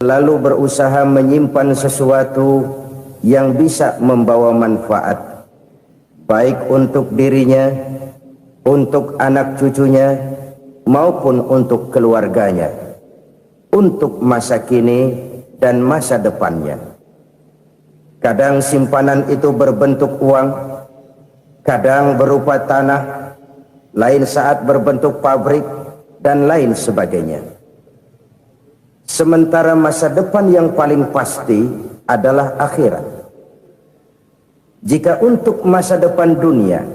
lalu berusaha menyimpan sesuatu yang bisa membawa manfaat, baik untuk dirinya, untuk anak cucunya, maupun untuk keluarganya, untuk masa kini dan masa depannya. Kadang simpanan itu berbentuk uang, kadang berupa tanah, lain saat berbentuk pabrik, dan lain sebagainya. Sementara masa depan yang paling pasti adalah akhirat. Jika untuk masa depan dunia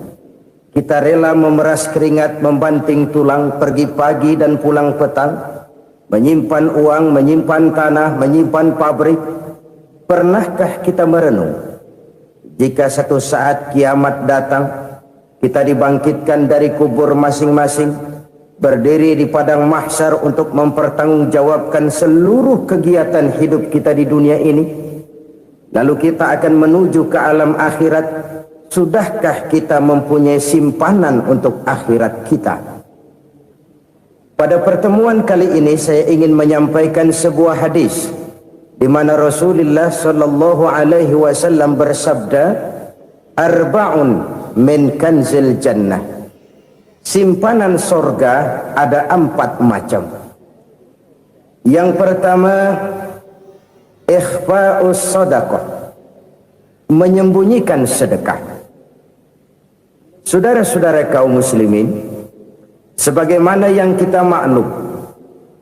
kita rela memeras keringat, membanting tulang, pergi pagi dan pulang petang, menyimpan uang, menyimpan tanah, menyimpan pabrik, pernahkah kita merenung jika satu saat kiamat datang, kita dibangkitkan dari kubur masing-masing, berdiri di padang mahsyar untuk mempertanggungjawabkan seluruh kegiatan hidup kita di dunia ini, lalu kita akan menuju ke alam akhirat. Sudahkah kita mempunyai simpanan untuk akhirat kita? Pada pertemuan kali ini saya ingin menyampaikan sebuah hadis di mana Rasulullah sallallahu alaihi wasallam bersabda, arba'un min kanzil jannah. Simpanan sorga ada 4 macam. Yang pertama, ikhfa'us sadaqah, menyembunyikan sedekah. Saudara-saudara kaum muslimin, sebagaimana yang kita maklum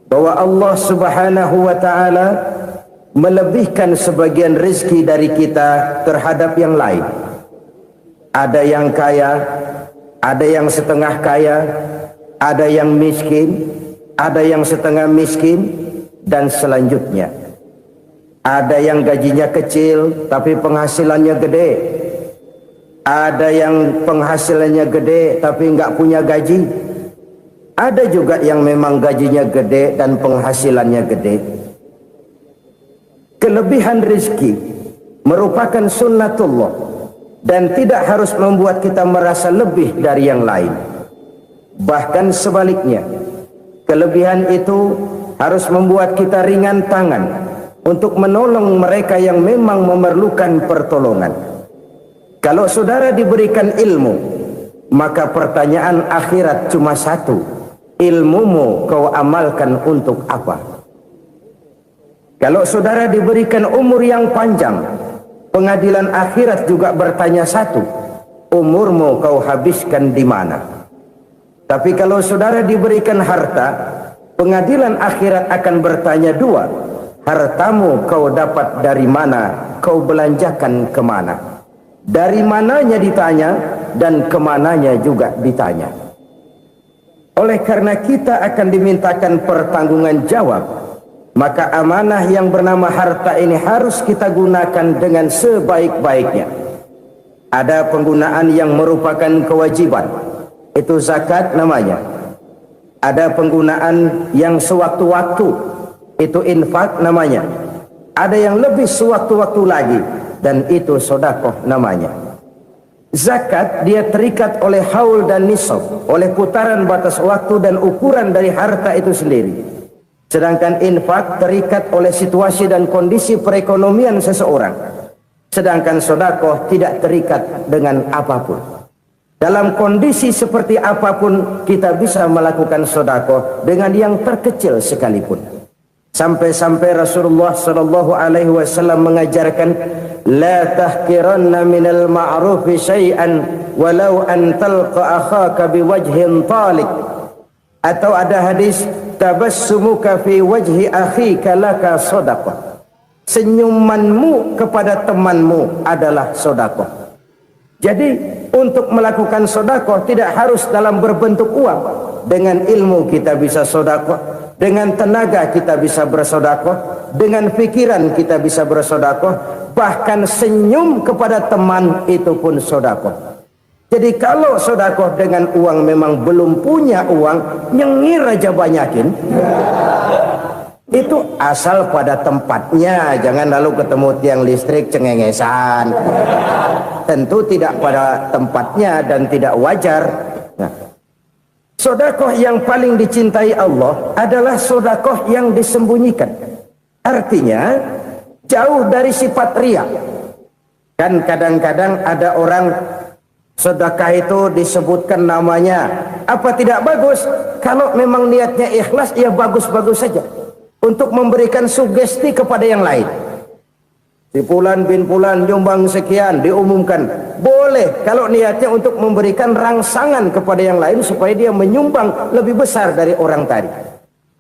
bahwa Allah Subhanahu wa taala melebihkan sebagian rezeki dari kita terhadap yang lain. Ada yang kaya, ada yang setengah kaya, ada yang miskin, ada yang setengah miskin, dan selanjutnya. Ada yang gajinya kecil tapi penghasilannya gede. Ada yang penghasilannya gede tapi nggak punya gaji. Ada juga yang memang gajinya gede dan penghasilannya gede. Kelebihan rezeki merupakan sunnatullah dan tidak harus membuat kita merasa lebih dari yang lain. Bahkan sebaliknya, kelebihan itu harus membuat kita ringan tangan untuk menolong mereka yang memang memerlukan pertolongan. Kalau saudara diberikan ilmu, maka pertanyaan akhirat cuma satu: ilmumu kau amalkan untuk apa? Kalau saudara diberikan umur yang panjang, pengadilan akhirat juga bertanya satu: umurmu kau habiskan di mana? Tapi kalau saudara diberikan harta, pengadilan akhirat akan bertanya dua: hartamu kau dapat dari mana? Kau belanjakan kemana? Dari mananya ditanya, dan kemananya juga ditanya. Oleh karena kita akan dimintakan pertanggungan jawab, maka amanah yang bernama harta ini harus kita gunakan dengan sebaik-baiknya. Ada penggunaan yang merupakan kewajiban, itu zakat namanya. Ada penggunaan yang sewaktu-waktu, itu infak namanya. Ada yang lebih sewaktu-waktu lagi, dan itu sedekah namanya. Zakat dia terikat oleh haul dan nisab, oleh putaran batas waktu dan ukuran dari harta itu sendiri. Sedangkan infak terikat oleh situasi dan kondisi perekonomian seseorang. Sedangkan sedekah tidak terikat dengan apapun. Dalam kondisi seperti apapun kita bisa melakukan sedekah dengan yang terkecil sekalipun. Sampai-sampai Rasulullah sallallahu alaihi wasallam mengajarkan, la tahqiranna minal ma'rufi syai'an walau an talqa akhaka biwajhin talik. Atau ada hadis, tabassumuka fi wajhi akhika laka shadaqah. Senyumanmu kepada temanmu adalah sedekah. Jadi untuk melakukan sedekah tidak harus dalam berbentuk uang. Dengan ilmu kita bisa sedekah, dengan tenaga kita bisa bersedekah, dengan pikiran kita bisa bersedekah, bahkan senyum kepada teman itu pun sedekah. Jadi kalau sedekah dengan uang memang belum punya uang, nyengir aja banyakin. Itu asal pada tempatnya, jangan lalu ketemu tiang listrik cengengesan. Tentu tidak pada tempatnya dan tidak wajar. Nah, sedekah yang paling dicintai Allah adalah sedekah yang disembunyikan. Artinya jauh dari sifat riya. Kan kadang-kadang ada orang sedekah itu disebutkan namanya. Apa tidak bagus? Kalau memang niatnya ikhlas, ya bagus-bagus saja. Untuk memberikan sugesti kepada yang lain. Si Fulan bin Fulan nyumbang sekian, diumumkan. Boleh kalau niatnya untuk memberikan rangsangan kepada yang lain supaya dia menyumbang lebih besar dari orang tadi.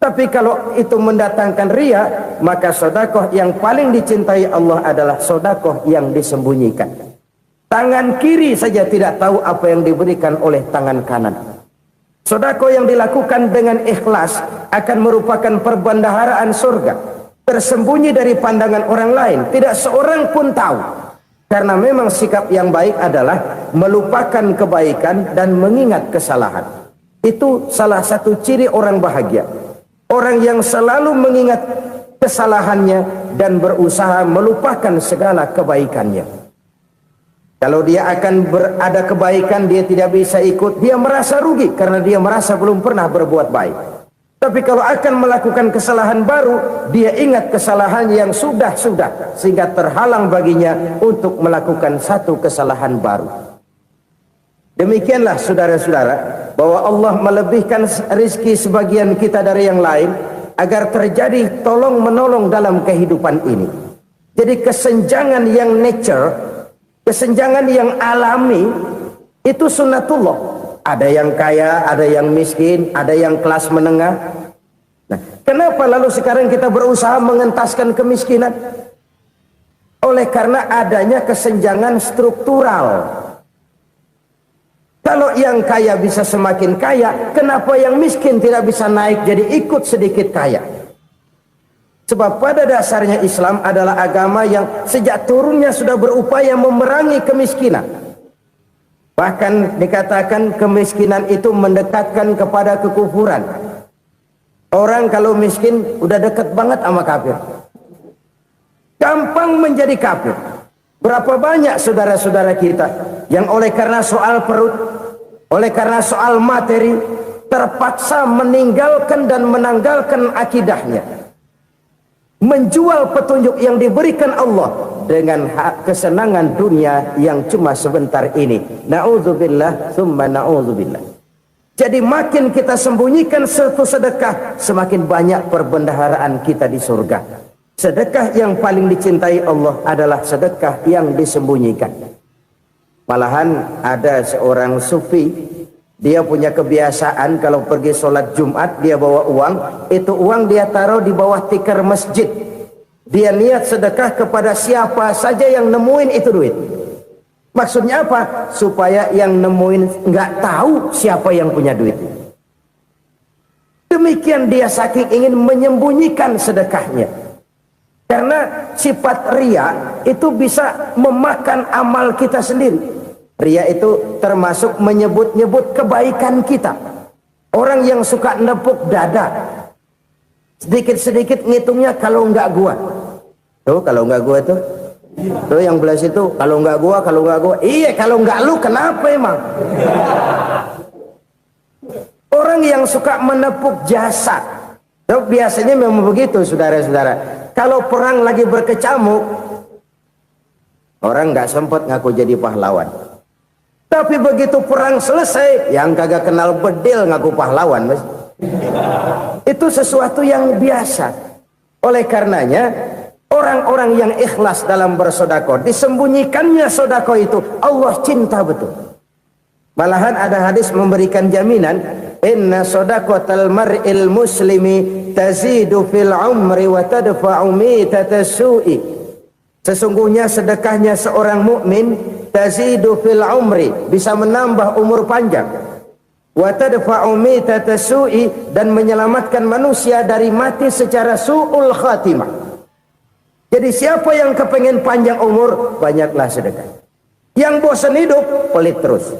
Tapi kalau itu mendatangkan riya, maka sedekah yang paling dicintai Allah adalah sedekah yang disembunyikan. Tangan kiri saja tidak tahu apa yang diberikan oleh tangan kanan. Sedekah yang dilakukan dengan ikhlas akan merupakan perbendaharaan surga. Tersembunyi dari pandangan orang lain, tidak seorang pun tahu. Karena memang sikap yang baik adalah melupakan kebaikan dan mengingat kesalahan. Itu salah satu ciri orang bahagia. Orang yang selalu mengingat kesalahannya dan berusaha melupakan segala kebaikannya. Kalau dia akan berada kebaikan, dia tidak bisa ikut, dia merasa rugi karena dia merasa belum pernah berbuat baik. Tapi kalau akan melakukan kesalahan baru, dia ingat kesalahan yang sudah-sudah, sehingga terhalang baginya untuk melakukan satu kesalahan baru. Demikianlah saudara-saudara, bahwa Allah melebihkan rizki sebagian kita dari yang lain, agar terjadi tolong-menolong dalam kehidupan ini. Jadi kesenjangan yang nature, kesenjangan yang alami, itu sunnatullah. Ada yang kaya, ada yang miskin, ada yang kelas menengah. Nah, kenapa lalu sekarang kita berusaha mengentaskan kemiskinan? Oleh karena adanya kesenjangan struktural. Kalau yang kaya bisa semakin kaya, kenapa yang miskin tidak bisa naik jadi ikut sedikit kaya? Sebab pada dasarnya Islam adalah agama yang sejak turunnya sudah berupaya memerangi kemiskinan. Bahkan dikatakan kemiskinan itu mendekatkan kepada kekufuran. Orang kalau miskin udah dekat banget sama kafir. Gampang menjadi kafir. Berapa banyak saudara-saudara kita yang oleh karena soal perut, oleh karena soal materi, terpaksa meninggalkan dan menanggalkan akidahnya. Menjual petunjuk yang diberikan Allah dengan kesenangan dunia yang cuma sebentar ini. Na'udzubillah, thumma na'udzubillah. Jadi makin kita sembunyikan satu sedekah, semakin banyak perbendaharaan kita di surga. Sedekah yang paling dicintai Allah adalah sedekah yang disembunyikan. Malahan ada seorang sufi, dia punya kebiasaan kalau pergi sholat Jumat, dia bawa uang, itu uang dia taruh di bawah tikar masjid. Dia niat sedekah kepada siapa saja yang nemuin itu duit. Maksudnya apa? Supaya yang nemuin nggak tahu siapa yang punya duit. Demikian dia saking ingin menyembunyikan sedekahnya. Karena sifat riya itu bisa memakan amal kita sendiri. Riya itu termasuk menyebut-nyebut kebaikan kita. Orang yang suka nepuk dada, sedikit-sedikit ngitungnya kalau nggak gua. Tuh kalau nggak gua tuh. Tuh yang belah situ, kalau nggak gua, kalau nggak gua. Iya, kalau nggak lu kenapa emang? Orang yang suka menepuk jasad. Tuh biasanya memang begitu, saudara-saudara. Kalau perang lagi berkecamuk, orang nggak sempat ngaku jadi pahlawan. Tapi begitu perang selesai, yang kagak kenal bedil ngaku pahlawan, mas. Itu sesuatu yang biasa. Oleh karenanya, orang-orang yang ikhlas dalam bersedekah, disembunyikannya sedekah itu, Allah cinta betul. Malahan ada hadis memberikan jaminan, inna sedaqatal mar'il muslimi tazidu fil umri wa tadfa'u mitatas su'i. Sesungguhnya sedekahnya seorang mukmin tazidu fil umri, bisa menambah umur panjang, wa tadfa'u mitatas su'i, dan menyelamatkan manusia dari mati secara su'ul khatimah. Jadi siapa yang kepengen panjang umur, banyaklah sedekah. Yang bosan hidup, pelit terus.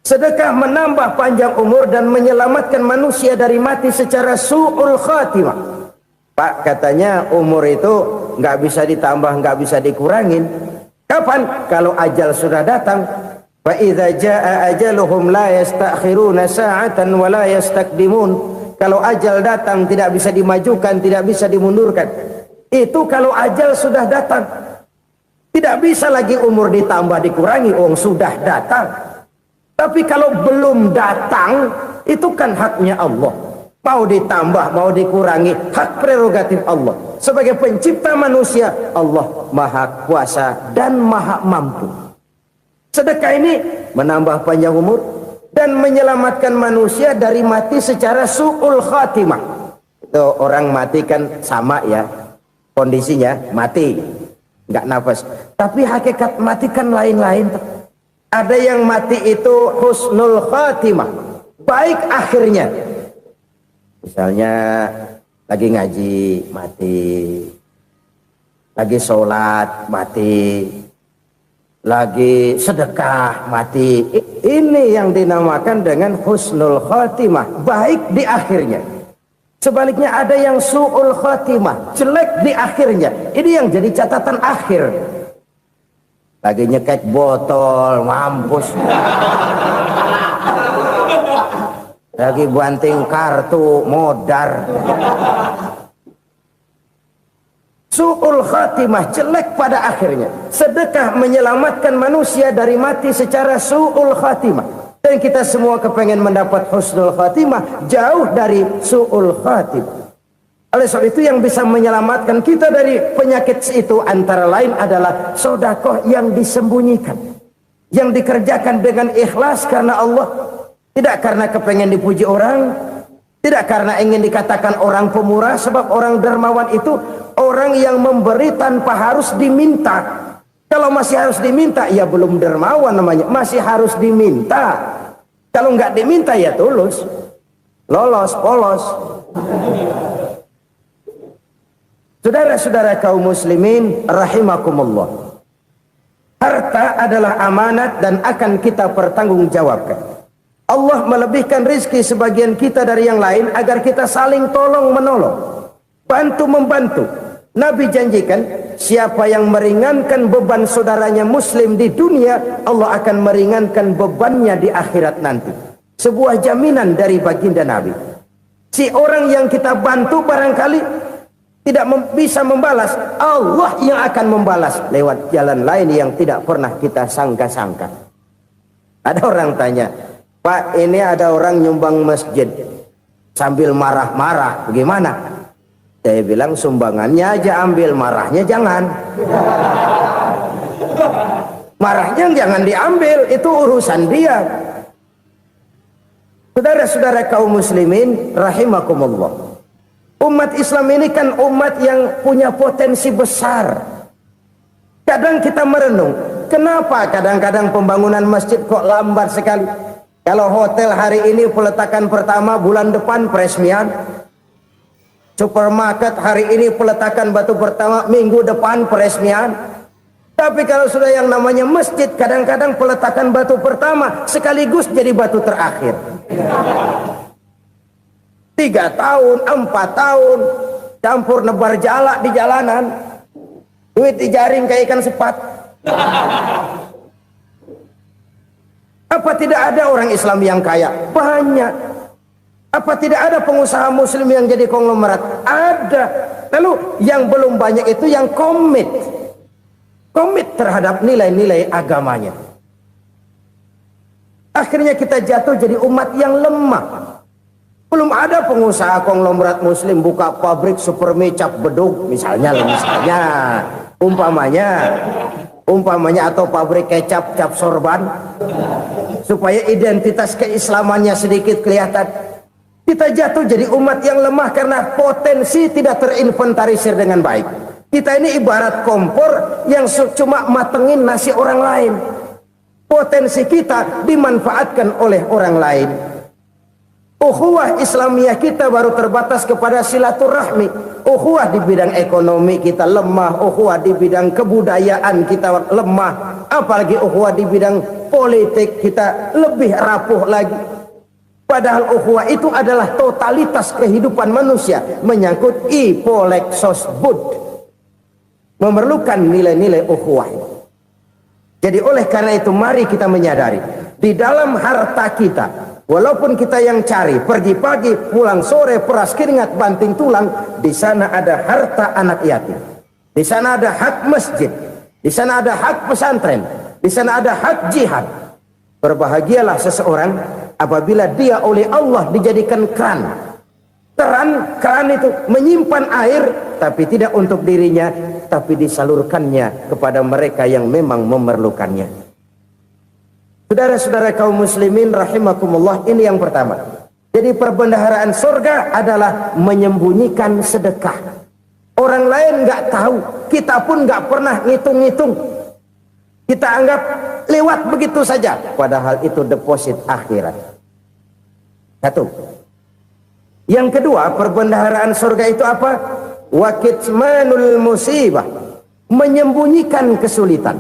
Sedekah menambah panjang umur dan menyelamatkan manusia dari mati secara su'ul khatimah. Pak, katanya umur itu nggak bisa ditambah, nggak bisa dikurangin. Kapan? Kalau ajal sudah datang. Fa idza jaa ajaluhum la yastakhiruna sa'atan wa la yastaqdimun. kalau ajal datang tidak bisa dimajukan, tidak bisa dimundurkan. Itu kalau ajal sudah datang. Tidak bisa lagi umur ditambah dikurangi, sudah datang. Tapi kalau belum datang, itu kan haknya Allah. Mau ditambah, mau dikurangi, hak prerogatif Allah. Sebagai pencipta manusia, Allah maha kuasa dan maha mampu. Sedekah ini menambah panjang umur dan menyelamatkan manusia dari mati secara su'ul khatimah. Itu orang mati kan sama ya, kondisinya mati, nggak nafas. Tapi hakikat mati kan lain-lain. Ada yang mati itu husnul khatimah, baik akhirnya. Misalnya lagi ngaji mati, lagi sholat mati, lagi sedekah mati. Ini yang dinamakan dengan husnul khatimah, baik di akhirnya. Sebaliknya ada yang su'ul khatimah, jelek di akhirnya. Ini yang jadi catatan akhir. Lagi nyekek botol, mampus. Lagi banting kartu, modar. Su'ul khatimah, jelek pada akhirnya. Sedekah menyelamatkan manusia dari mati secara su'ul khatimah. Dan kita semua kepengen mendapat husnul khatimah, jauh dari su'ul khatimah. Oleh sebab itu yang bisa menyelamatkan kita dari penyakit itu antara lain adalah sedekah yang disembunyikan, yang dikerjakan dengan ikhlas karena Allah. Tidak karena kepengen dipuji orang, tidak karena ingin dikatakan orang pemurah, sebab orang dermawan itu orang yang memberi tanpa harus diminta. Kalau masih harus diminta, ya belum dermawan namanya, masih harus diminta. Kalau nggak diminta ya tulus, lolos, polos. Saudara-saudara kaum muslimin rahimakumullah. Harta adalah amanat dan akan kita pertanggungjawabkan. Allah melebihkan rizki sebagian kita dari yang lain agar kita saling tolong menolong, bantu membantu. Nabi janjikan siapa yang meringankan beban saudaranya muslim di dunia, Allah akan meringankan bebannya di akhirat nanti. Sebuah jaminan dari baginda Nabi. Si orang yang kita bantu barangkali tidak bisa membalas, Allah yang akan membalas lewat jalan lain yang tidak pernah kita sangka-sangka. Ada orang tanya, Pak, ini ada orang nyumbang masjid sambil marah-marah, bagaimana? Saya bilang sumbangannya aja ambil, marahnya jangan. Marahnya jangan diambil, itu urusan dia. Saudara-saudara kaum muslimin rahimakumullah. Umat Islam ini kan umat yang punya potensi besar. Kadang kita merenung, kenapa kadang-kadang pembangunan masjid kok lambat sekali? Kalau hotel hari ini peletakan pertama, bulan depan peresmian. Supermarket hari ini peletakan batu pertama, minggu depan peresmian. Tapi kalau sudah yang namanya masjid, kadang-kadang peletakan batu pertama sekaligus jadi batu terakhir. 3 tahun, 4 tahun, campur nebar jalak di jalanan. Duit dijaring kayak ikan sepat. Apa tidak ada orang Islam yang kaya? Banyak. Apa tidak ada pengusaha muslim yang jadi konglomerat? Ada. Lalu yang belum banyak itu yang komit terhadap nilai-nilai agamanya. Akhirnya kita jatuh jadi umat yang lemah. Belum ada pengusaha konglomerat muslim buka pabrik supermi cap bedug misalnya umpamanya atau pabrik kecap cap sorban supaya identitas keislamannya sedikit kelihatan. Kita jatuh jadi umat yang lemah karena potensi tidak terinventarisir dengan baik. Kita ini ibarat kompor yang cuma matengin nasi orang lain. Potensi kita dimanfaatkan oleh orang lain. Ukhuwah Islamiyah kita baru terbatas kepada silaturahmi. Ukhuwah di bidang ekonomi kita lemah, ukhuwah di bidang kebudayaan kita lemah, apalagi ukhuwah di bidang politik kita lebih rapuh lagi. Padahal ukhuwah itu adalah totalitas kehidupan manusia, menyangkut ipolek sosbud, memerlukan nilai-nilai ukhuwah. Jadi oleh karena itu mari kita menyadari di dalam harta kita Walaupun kita yang cari, pergi pagi, pulang sore, peras keringat, banting tulang, di sana ada harta anak yatim. Di sana ada hak masjid. Di sana ada hak pesantren. Di sana ada hak jihad. Berbahagialah seseorang apabila dia oleh Allah dijadikan keran. Keran itu menyimpan air, tapi tidak untuk dirinya, tapi disalurkannya kepada mereka yang memang memerlukannya. Saudara-saudara kaum muslimin rahimakumullah, ini yang pertama. Jadi perbendaharaan surga adalah menyembunyikan sedekah. Orang lain nggak tahu, kita pun nggak pernah ngitung-ngitung. Kita anggap lewat begitu saja, padahal itu deposit akhirat. Satu. Yang kedua, perbendaharaan surga itu apa? Wa kitmanul musibah, menyembunyikan kesulitan.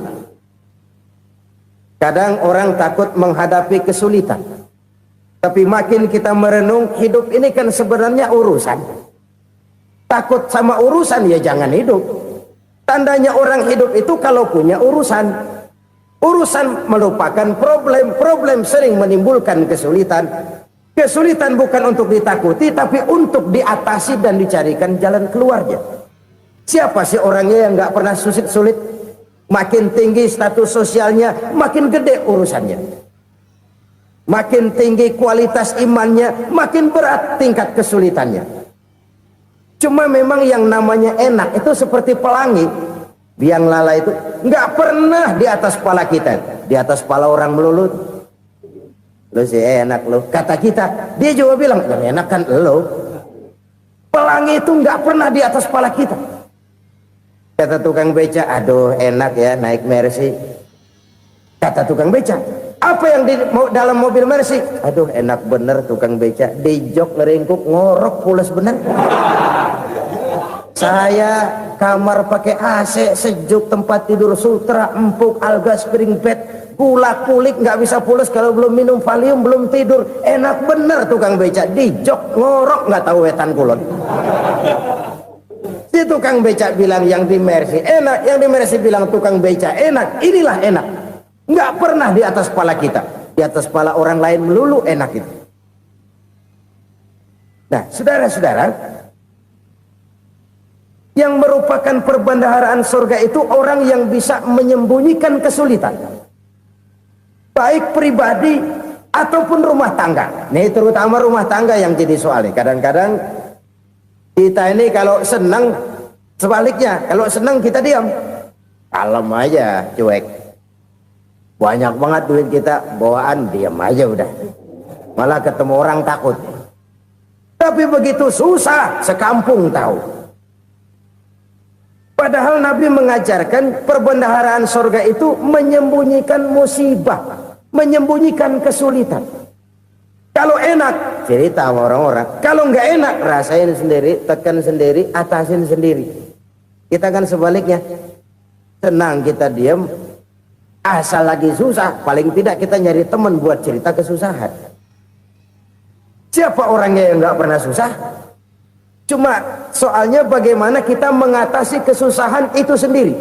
Kadang orang takut menghadapi kesulitan. Tapi makin kita merenung, hidup ini kan sebenarnya urusan. Takut sama urusan, ya jangan hidup. Tandanya orang hidup itu kalau punya urusan. Urusan melupakan problem. Problem sering menimbulkan kesulitan. Kesulitan bukan untuk ditakuti, tapi untuk diatasi dan dicarikan jalan keluarnya. Siapa sih orangnya yang gak pernah sulit-sulit? Makin tinggi status sosialnya, makin gede urusannya. Makin tinggi kualitas imannya, makin berat tingkat kesulitannya. Cuma memang yang namanya enak itu seperti pelangi. Biang lala itu nggak pernah di atas kepala kita, di atas kepala orang melulu. Lo sih enak lo, kata kita. Dia juga bilang yang enak kan lo. Pelangi itu nggak pernah di atas kepala kita. Kata tukang beca, aduh enak ya naik Mercy. Kata tukang beca, apa yang di dalam mobil Mercy? Aduh enak bener tukang beca, di jok ngeringkuk ngorok pulas bener. Saya kamar pakai AC sejuk, tempat tidur sutra empuk, alga spring bed, kulak kulik nggak bisa pulas kalau belum minum Valium, belum tidur. Enak bener tukang beca, di jok ngorok nggak tahu wetan kulon. Si tukang becak bilang yang di Mercy enak, yang di Mercy bilang tukang becak enak. Inilah enak, nggak pernah di atas kepala kita, di atas kepala orang lain melulu enak itu. Nah, saudara-saudara, yang merupakan perbendaharaan surga itu orang yang bisa menyembunyikan kesulitan, baik pribadi ataupun rumah tangga. Nih terutama rumah tangga yang jadi soalnya. Kadang-kadang kita ini kalau senang, sebaliknya kalau senang kita diam, kalem aja, cuek. Banyak banget duit kita bawaan, diam aja udah. Malah ketemu orang takut. Tapi begitu susah, sekampung tahu. Padahal Nabi mengajarkan perbendaharaan surga itu menyembunyikan musibah, menyembunyikan kesulitan. Kalau enak, cerita sama orang-orang. Kalau nggak enak, rasain sendiri, tekan sendiri, atasin sendiri. Kita kan sebaliknya. Senang kita diam, asal lagi susah, paling tidak kita nyari teman buat cerita kesusahan. Siapa orangnya yang nggak pernah susah? Cuma soalnya bagaimana kita mengatasi kesusahan itu sendiri.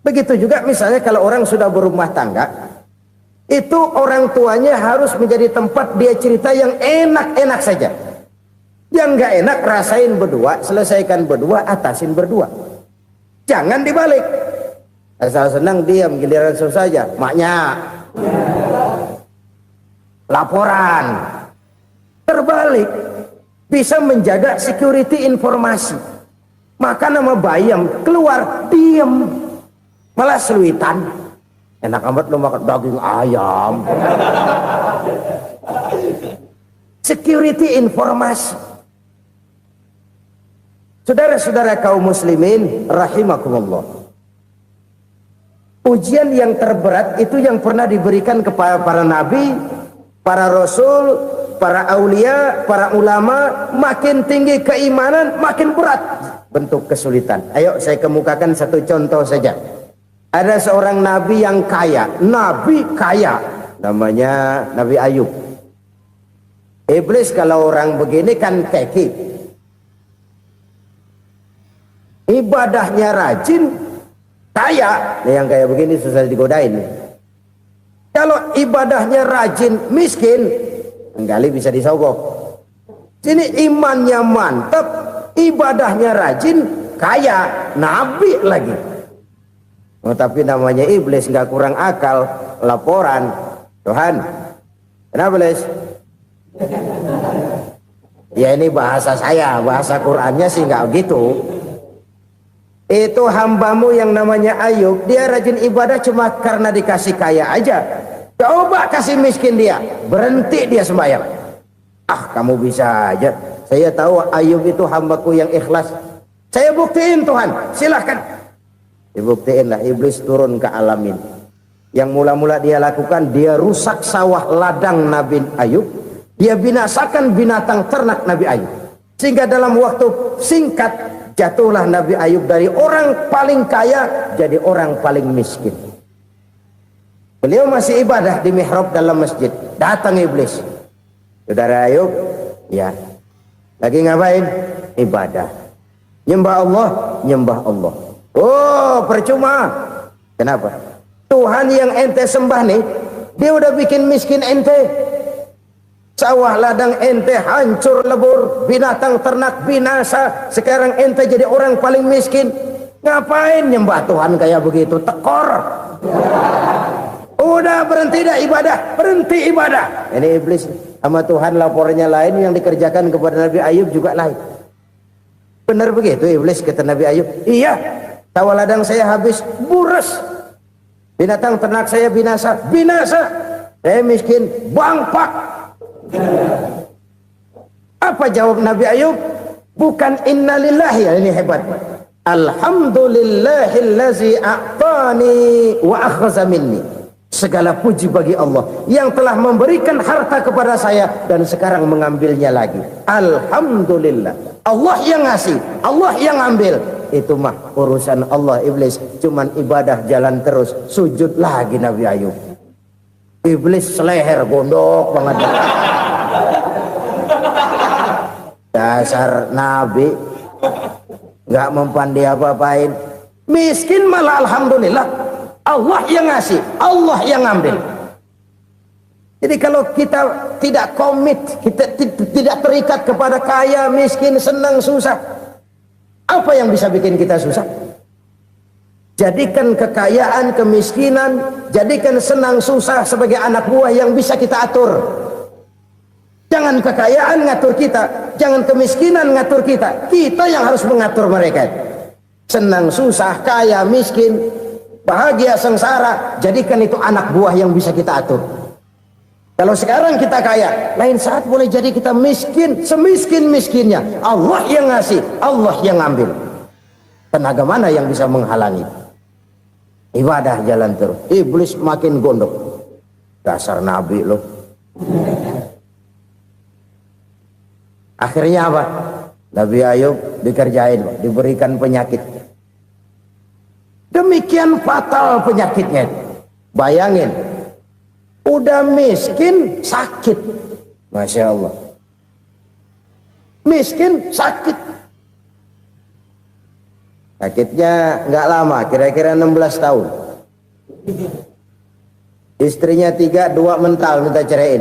Begitu juga misalnya kalau orang sudah berumah tangga, itu orang tuanya harus menjadi tempat dia cerita yang enak-enak saja. Yang nggak enak rasain berdua, selesaikan berdua, atasin berdua. Jangan dibalik. Asal senang diam, giliran susah saja. Maknya laporan. Terbalik, bisa menjaga security informasi. Maka nama bayam keluar diam, malah seluitan. Enak amat lo makan daging ayam. Security informasi. Saudara-saudara kaum muslimin rahimakumullah. Ujian yang terberat itu yang pernah diberikan kepada para nabi, para rasul, para aulia, para ulama. Makin tinggi keimanan, makin berat bentuk kesulitan. Ayo saya kemukakan satu contoh saja. Ada seorang nabi yang kaya, nabi kaya, namanya Nabi Ayub. Iblis kalau orang begini kan keki, ibadahnya rajin, kaya. Yang kayak begini susah digodain. Kalau ibadahnya rajin, miskin, Kali bisa disogok. Sini imannya mantap, ibadahnya rajin, kaya, nabi lagi. Oh, tapi namanya iblis nggak kurang akal. Laporan, Tuhan, kenapa Les? Ya ini bahasa saya, bahasa Qurannya sih nggak gitu. Itu hambamu yang namanya Ayub, dia rajin ibadah cuma karena dikasih kaya aja. Coba kasih miskin dia, berhenti dia sembahyang. Ah, kamu bisa aja. Saya tahu Ayub itu hambaku yang ikhlas. Saya buktiin Tuhan, silahkan. Dibuktiin lah, iblis turun ke alamin. Yang mula-mula dia lakukan, dia rusak sawah ladang Nabi Ayub. Dia binasakan binatang ternak Nabi Ayub. Sehingga dalam waktu singkat, jatuhlah Nabi Ayub dari orang paling kaya jadi orang paling miskin. Beliau masih ibadah di mihrab dalam masjid. Datang iblis. Saudara Ayub, ya, lagi ngapain? Ibadah. Nyembah Allah, nyembah Allah. Oh, percuma. Kenapa? Tuhan yang ente sembah nih, dia udah bikin miskin ente. Sawah ladang ente hancur lebur, binatang ternak binasa. Sekarang ente jadi orang paling miskin. Ngapain nyembah Tuhan kayak begitu? Tekor. Udah berhenti dah ibadah, berhenti ibadah. Ini iblis sama Tuhan laporannya lain, yang dikerjakan kepada Nabi Ayub juga lain. Benar begitu iblis kata Nabi Ayub? Iya, sawah ladang saya habis, buras. Binatang ternak saya binasa, binasa. Saya miskin, bangpak. Apa jawab Nabi Ayub? Bukan innalillahi, ya ini hebat. Alhamdulillahillazi a'tani wa akhza minni. Segala puji bagi Allah yang telah memberikan harta kepada saya dan sekarang mengambilnya lagi. Alhamdulillah. Allah yang ngasih, Allah yang ambil. Itu mah urusan Allah. Iblis cuman ibadah jalan terus, sujud lagi Nabi Ayub. Iblis seleher gondok banget. Dasar Nabi nggak mempan dia apa-apain. Miskin malah alhamdulillah. Allah yang ngasih, Allah yang ngambil. Jadi kalau kita tidak komit, kita tidak terikat kepada kaya, miskin, senang, susah, apa yang bisa bikin kita susah? Jadikan kekayaan, kemiskinan, jadikan senang, susah sebagai anak buah yang bisa kita atur. Jangan kekayaan ngatur kita, jangan kemiskinan ngatur kita. Kita yang harus mengatur mereka. Senang, susah, kaya, miskin, bahagia, sengsara, jadikan itu anak buah yang bisa kita atur. Kalau sekarang kita kaya, lain saat boleh jadi kita miskin, semiskin-miskinnya. Allah yang ngasih, Allah yang ngambil. Tenaga mana yang bisa menghalangi? Ibadah jalan terus. Iblis makin gondok. Dasar Nabi loh. Akhirnya apa? Nabi Ayub dikerjain, diberikan penyakit. Demikian fatal penyakitnya. Bayangin, udah miskin sakit. Masya Allah. Miskin sakit. Sakitnya nggak lama, kira-kira 16 tahun. Istrinya 3, 2 mental minta ceraiin.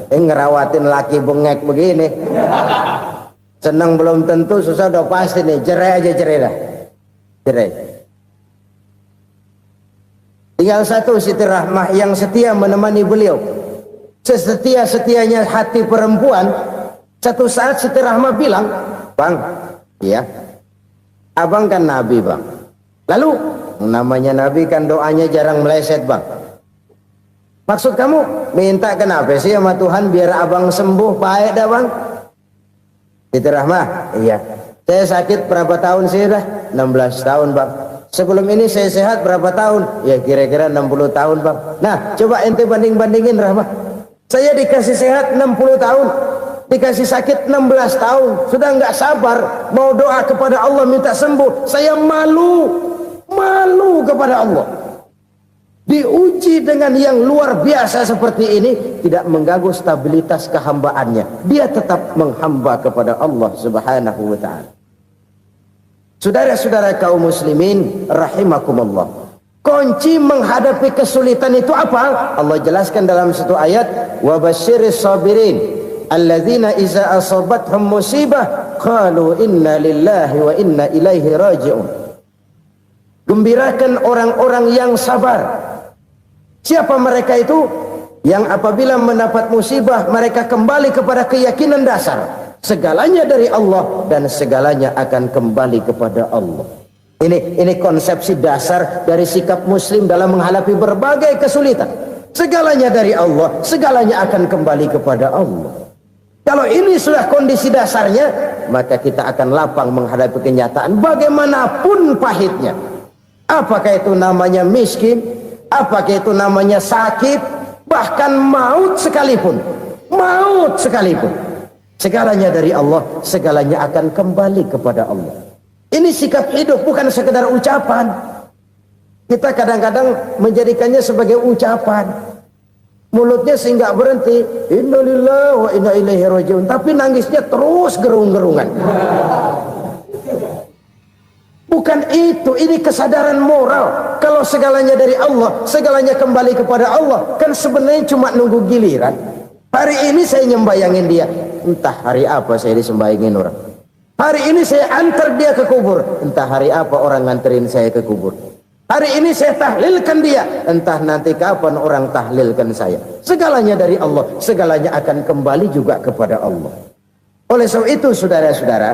Ngerawatin laki bengek begini. Senang belum tentu, susah udah pasti nih. Cerai aja, cerai dah. Cerai. Tinggal satu Siti Rahmah yang setia menemani beliau. Sesetia-setianya hati perempuan. Satu saat Siti Rahmah bilang, "Bang, iya, abang kan Nabi bang. Lalu namanya Nabi kan doanya jarang meleset bang. Maksud kamu minta kenapa sih sama Tuhan biar abang sembuh baik dah bang?" Siti Rahmah, iya. Saya sakit berapa tahun sih dah? 16 tahun bang. Sebelum ini saya sehat berapa tahun? Ya kira-kira 60 tahun bang. Nah coba ente banding-bandingin Rahmah. Saya dikasih sehat 60 tahun, dikasih sakit 16 tahun. Sudah nggak sabar mau doa kepada Allah minta sembuh. Saya malu kepada Allah. Diuji dengan yang luar biasa seperti ini, tidak mengganggu stabilitas kehambaannya. Dia tetap menghamba kepada Allah Subhanahu wa ta'ala. Saudara-saudara kaum muslimin rahimakumullah. Kunci menghadapi kesulitan itu apa? Allah jelaskan dalam satu ayat, wa basyiris sabirin alladzina iza asabathum musibah qalu inna lillahi wa inna ilaihi raji'un. Gembirakan orang-orang yang sabar. Siapa mereka itu? Yang apabila mendapat musibah mereka kembali kepada keyakinan dasar, segalanya dari Allah dan segalanya akan kembali kepada Allah. Ini konsepsi dasar dari sikap muslim dalam menghadapi berbagai kesulitan. Segalanya dari Allah, segalanya akan kembali kepada Allah. Kalau ini sudah kondisi dasarnya, maka kita akan lapang menghadapi kenyataan bagaimanapun pahitnya. Apakah itu namanya miskin, apakah itu namanya sakit, bahkan maut sekalipun. Maut sekalipun. Segalanya dari Allah, segalanya akan kembali kepada Allah. Ini sikap hidup, bukan sekedar ucapan. Kita kadang-kadang menjadikannya sebagai ucapan. Mulutnya sehingga berhenti, innalillahi wa inna ilaihi raji'un, tapi nangisnya terus gerung-gerungan. Bukan itu, ini kesadaran moral. Kalau segalanya dari Allah, segalanya kembali kepada Allah, kan sebenarnya cuma nunggu giliran. Hari ini saya nyembayangin dia, entah hari apa saya disembayangin orang. Hari ini saya antar dia ke kubur, entah hari apa orang nganterin saya ke kubur. Hari ini saya tahlilkan dia, entah nanti kapan orang tahlilkan saya. Segalanya dari Allah, segalanya akan kembali juga kepada Allah. Oleh sebab itu saudara-saudara,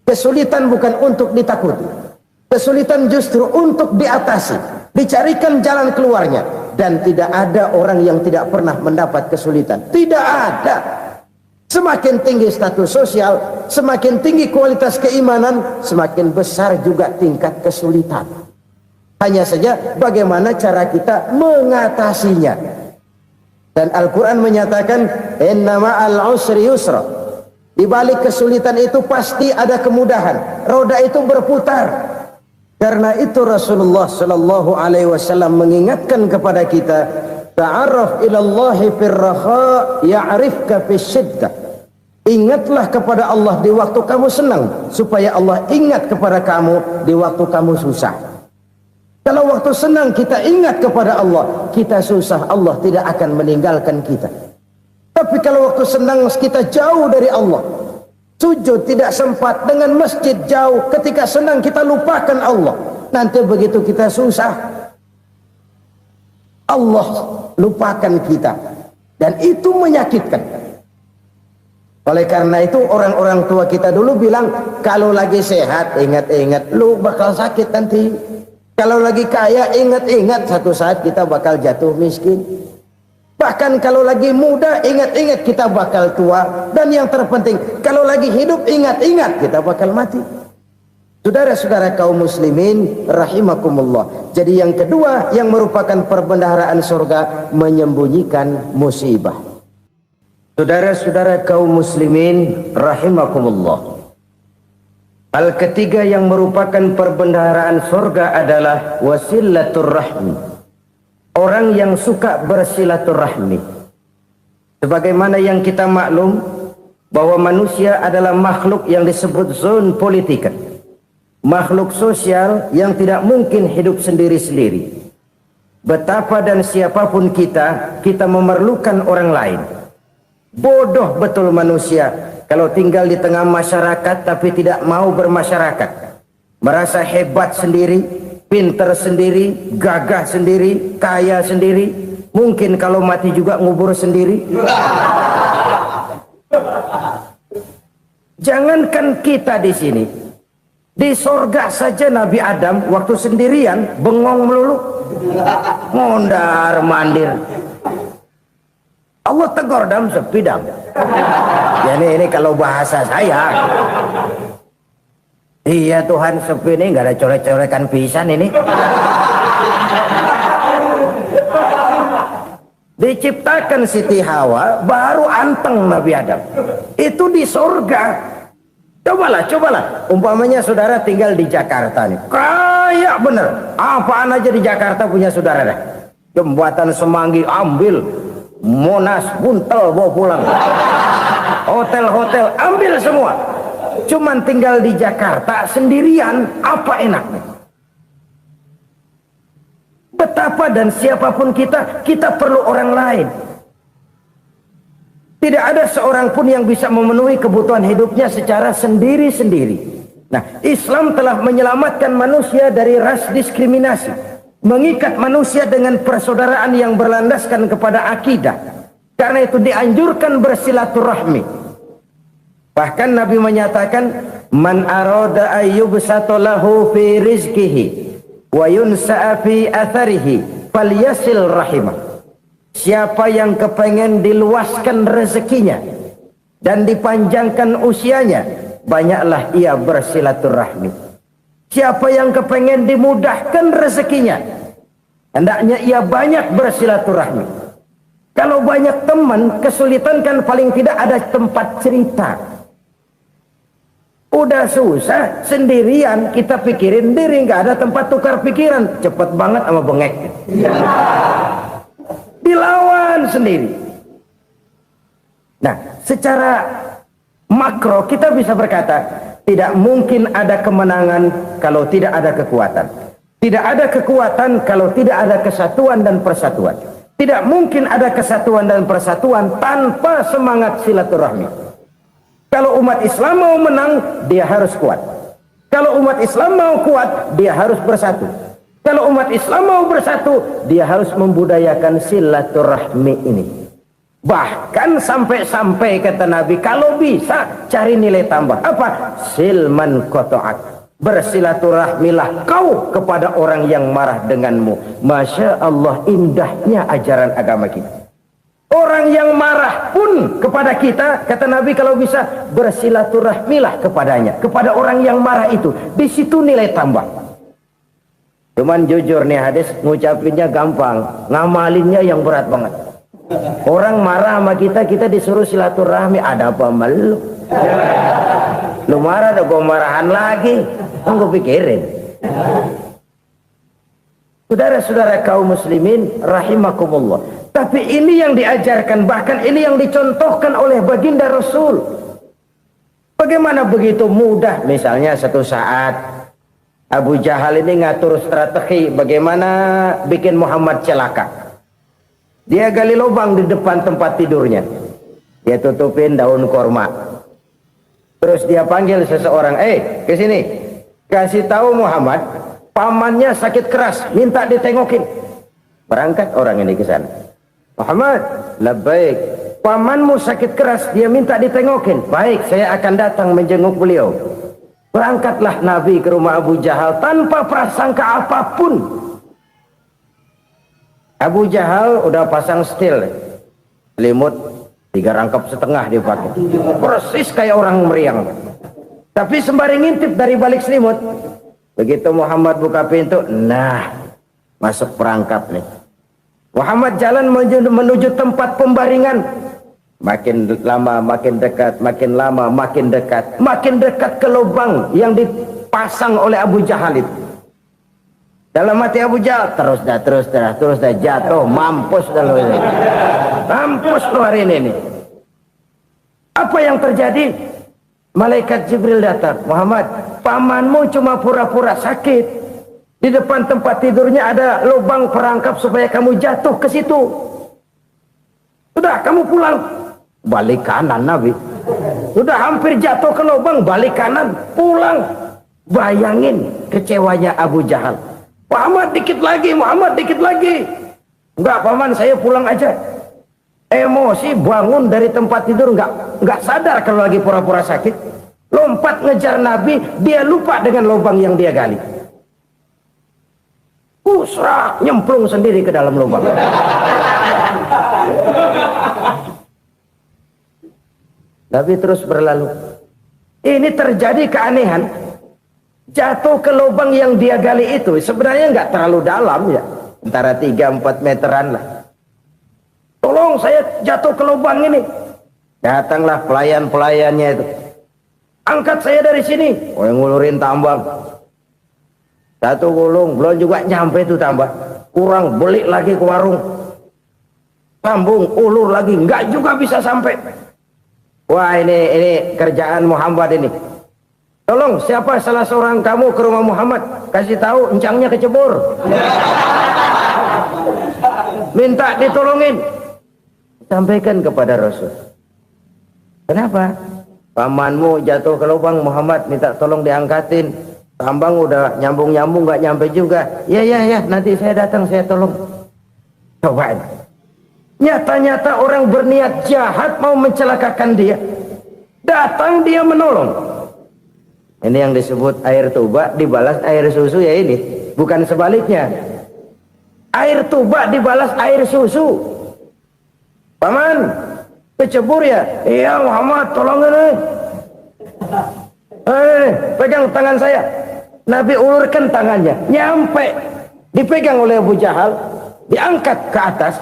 kesulitan bukan untuk ditakuti. Kesulitan justru untuk diatasi, dicarikan jalan keluarnya. Dan tidak ada orang yang tidak pernah mendapat kesulitan. Tidak ada. Semakin tinggi status sosial, semakin tinggi kualitas keimanan, semakin besar juga tingkat kesulitan. Hanya saja bagaimana cara kita mengatasinya. Dan Al-Quran menyatakan, inna ma'al usri yusra. Di balik kesulitan itu pasti ada kemudahan. Roda itu berputar. Karena itu Rasulullah Sallallahu Alaihi Wasallam mengingatkan kepada kita, ta'arraf ilallahi firraha ya'rifka fisyiddah. Ingatlah kepada Allah di waktu kamu senang, supaya Allah ingat kepada kamu di waktu kamu susah. Kalau waktu senang kita ingat kepada Allah, kita susah, Allah tidak akan meninggalkan kita. Tapi kalau waktu senang kita jauh dari Allah, sujud tidak sempat, dengan masjid jauh, ketika senang kita lupakan Allah. Nanti begitu kita susah, Allah lupakan kita. Dan itu menyakitkan. Oleh karena itu orang-orang tua kita dulu bilang, kalau lagi sehat ingat-ingat lu bakal sakit nanti. Kalau lagi kaya ingat-ingat satu saat kita bakal jatuh miskin. Bahkan kalau lagi muda ingat-ingat kita bakal tua. Dan yang terpenting, kalau lagi hidup ingat-ingat kita bakal mati. Saudara-saudara kaum muslimin rahimakumullah. Jadi yang kedua yang merupakan perbendaharaan surga, menyembunyikan musibah. Saudara-saudara kaum muslimin rahimakumullah. Hal ketiga yang merupakan perbendaharaan surga adalah wasilatur rahmi. Orang yang suka bersilaturahmi. Sebagaimana yang kita maklum bahwa manusia adalah makhluk yang disebut zon politika. Makhluk sosial yang tidak mungkin hidup sendiri-sendiri. Betapa dan siapapun kita memerlukan orang lain. Bodoh betul manusia kalau tinggal di tengah masyarakat tapi tidak mau bermasyarakat. Merasa hebat sendiri, pinter sendiri, gagah sendiri, kaya sendiri. Mungkin kalau mati juga ngubur sendiri. Jangankan kita di sini, di sorga saja Nabi Adam waktu sendirian bengong melulu, mondar mandir. Allah tegur dalam sepidang. Ya ini kalau bahasa saya. Iya Tuhan, sepi ini nggak ada coret-corekan pisan ini. Diciptakan Siti Hawa, baru anteng Nabi Adam. Itu di sorga. Cobalah. Umpamanya saudara tinggal di Jakarta nih. Kayak bener. Apaan aja di Jakarta punya saudara dah. Jembatan Semanggi ambil. Monas, Buntel bawa pulang. Hotel-hotel ambil semua. Cuman tinggal di Jakarta sendirian, apa enaknya? siapa dan siapapun kita perlu orang lain. Tidak ada seorang pun yang bisa memenuhi kebutuhan hidupnya secara sendiri-sendiri. Nah, Islam telah menyelamatkan manusia dari ras diskriminasi, mengikat manusia dengan persaudaraan yang berlandaskan kepada akidah. Karena itu dianjurkan bersilaturahmi. Bahkan Nabi menyatakan, man arada ayyubsata lahu fi rizqihi wa yunsa'a fi atharihi falyasil rahimah. Siapa yang kepengen diluaskan rezekinya dan dipanjangkan usianya, banyaklah ia bersilaturahmi. Siapa yang kepengen dimudahkan rezekinya, hendaknya ia banyak bersilaturahmi. Kalau banyak teman, kesulitan kan paling tidak ada tempat cerita. Udah susah, sendirian kita pikirin diri, nggak ada tempat tukar pikiran. Cepet banget sama bengek. Dilawan sendiri. Nah, secara makro kita bisa berkata, tidak mungkin ada kemenangan kalau tidak ada kekuatan. Tidak ada kekuatan kalau tidak ada kesatuan dan persatuan. Tidak mungkin ada kesatuan dan persatuan tanpa semangat silaturahmi. Kalau umat Islam mau menang, dia harus kuat. Kalau umat Islam mau kuat, dia harus bersatu. Kalau umat Islam mau bersatu, dia harus membudayakan silaturahmi ini. Bahkan sampai-sampai kata Nabi, kalau bisa cari nilai tambah. Apa? Silman qata'ak. Bersilaturahmilah kau kepada orang yang marah denganmu. Masya Allah, indahnya ajaran agama kita. Orang yang marah pun kepada kita, kata Nabi, kalau bisa bersilaturahmilah kepadanya, kepada orang yang marah itu. Di situ nilai tambah. Cuman jujur nih hadis, ngucapinnya gampang, ngamalinnya yang berat banget. Orang marah sama kita disuruh silaturahmi, ada apa malu? Lu marah, ada gua marahan lagi. Tunggu pikirin. Saudara-saudara kaum muslimin rahimakumullah. Tapi ini yang diajarkan, bahkan ini yang dicontohkan oleh baginda Rasul. Bagaimana begitu mudah, misalnya satu saat Abu Jahal ini ngatur strategi bagaimana bikin Muhammad celaka. Dia gali lubang di depan tempat tidurnya. Dia tutupin daun korma. Terus dia panggil seseorang, ke sini. Kasih tahu Muhammad, pamannya sakit keras, minta ditengokin. Berangkat orang ini ke sana. Muhammad, labbaik. Pamanmu sakit keras, dia minta ditengokin. Baik, saya akan datang menjenguk beliau. Berangkatlah Nabi ke rumah Abu Jahal tanpa prasangka apapun. Abu Jahal udah pasang setil, selimut 3 rangkap setengah dipakai, persis kayak orang meriang. Tapi sembari ngintip dari balik selimut, begitu Muhammad buka pintu, nah masuk perangkap nih. Muhammad jalan menuju tempat pembaringan. Makin lama makin dekat, makin lama makin dekat, makin dekat ke lubang yang dipasang oleh Abu Jahal itu. Dalam hati Abu Jahal, terus dah jatuh, mampus dah lo ini. Mampus lo hari ini. Apa yang terjadi? Malaikat Jibril datang. Muhammad, pamanmu cuma pura-pura sakit. Di depan tempat tidurnya ada lubang perangkap supaya kamu jatuh ke situ. Sudah, kamu pulang. Balik kanan Nabi. Sudah hampir jatuh ke lubang, balik kanan, pulang. Bayangin kecewanya Abu Jahal. Muhammad dikit lagi, Muhammad dikit lagi. Enggak paman, saya pulang aja. Emosi bangun dari tempat tidur, enggak sadar kalau lagi pura-pura sakit. Lompat ngejar Nabi, dia lupa dengan lubang yang dia gali. Usrak, nyemplung sendiri ke dalam lubang. Nabi terus berlalu. Ini terjadi keanehan. Jatuh ke lubang yang dia gali itu sebenarnya nggak terlalu dalam ya, antara 3-4 meteran lah. Tolong saya jatuh ke lubang ini. Datanglah pelayan-pelayannya itu. Angkat saya dari sini. Oh, yang ngulurin tambang. Satu gulung belum juga nyampe itu tambah. Kurang, beli lagi ke warung. Sambung, ulur lagi, nggak juga bisa sampai. Wah, ini kerjaan Muhammad ini. Tolong, siapa salah seorang kamu ke rumah Muhammad, kasih tahu encangnya kecebur. minta ditolongin. Sampaikan kepada Rasul. Kenapa? Pamanmu jatuh ke lubang, Muhammad minta tolong diangkatin. Tambang udah nyambung-nyambung gak nyampe juga. Ya nanti saya datang, saya tolong. Coba. Nyata-nyata orang berniat jahat mau mencelakakan dia. Datang dia menolong. Ini yang disebut air tuba dibalas air susu ya ini. Bukan sebaliknya. Air tuba dibalas air susu. Paman, kecebur ya? Iya Muhammad, tolongin nih. Pegang tangan saya. Nabi ulurkan tangannya. Nyampe. Dipegang oleh Abu Jahal. Diangkat ke atas.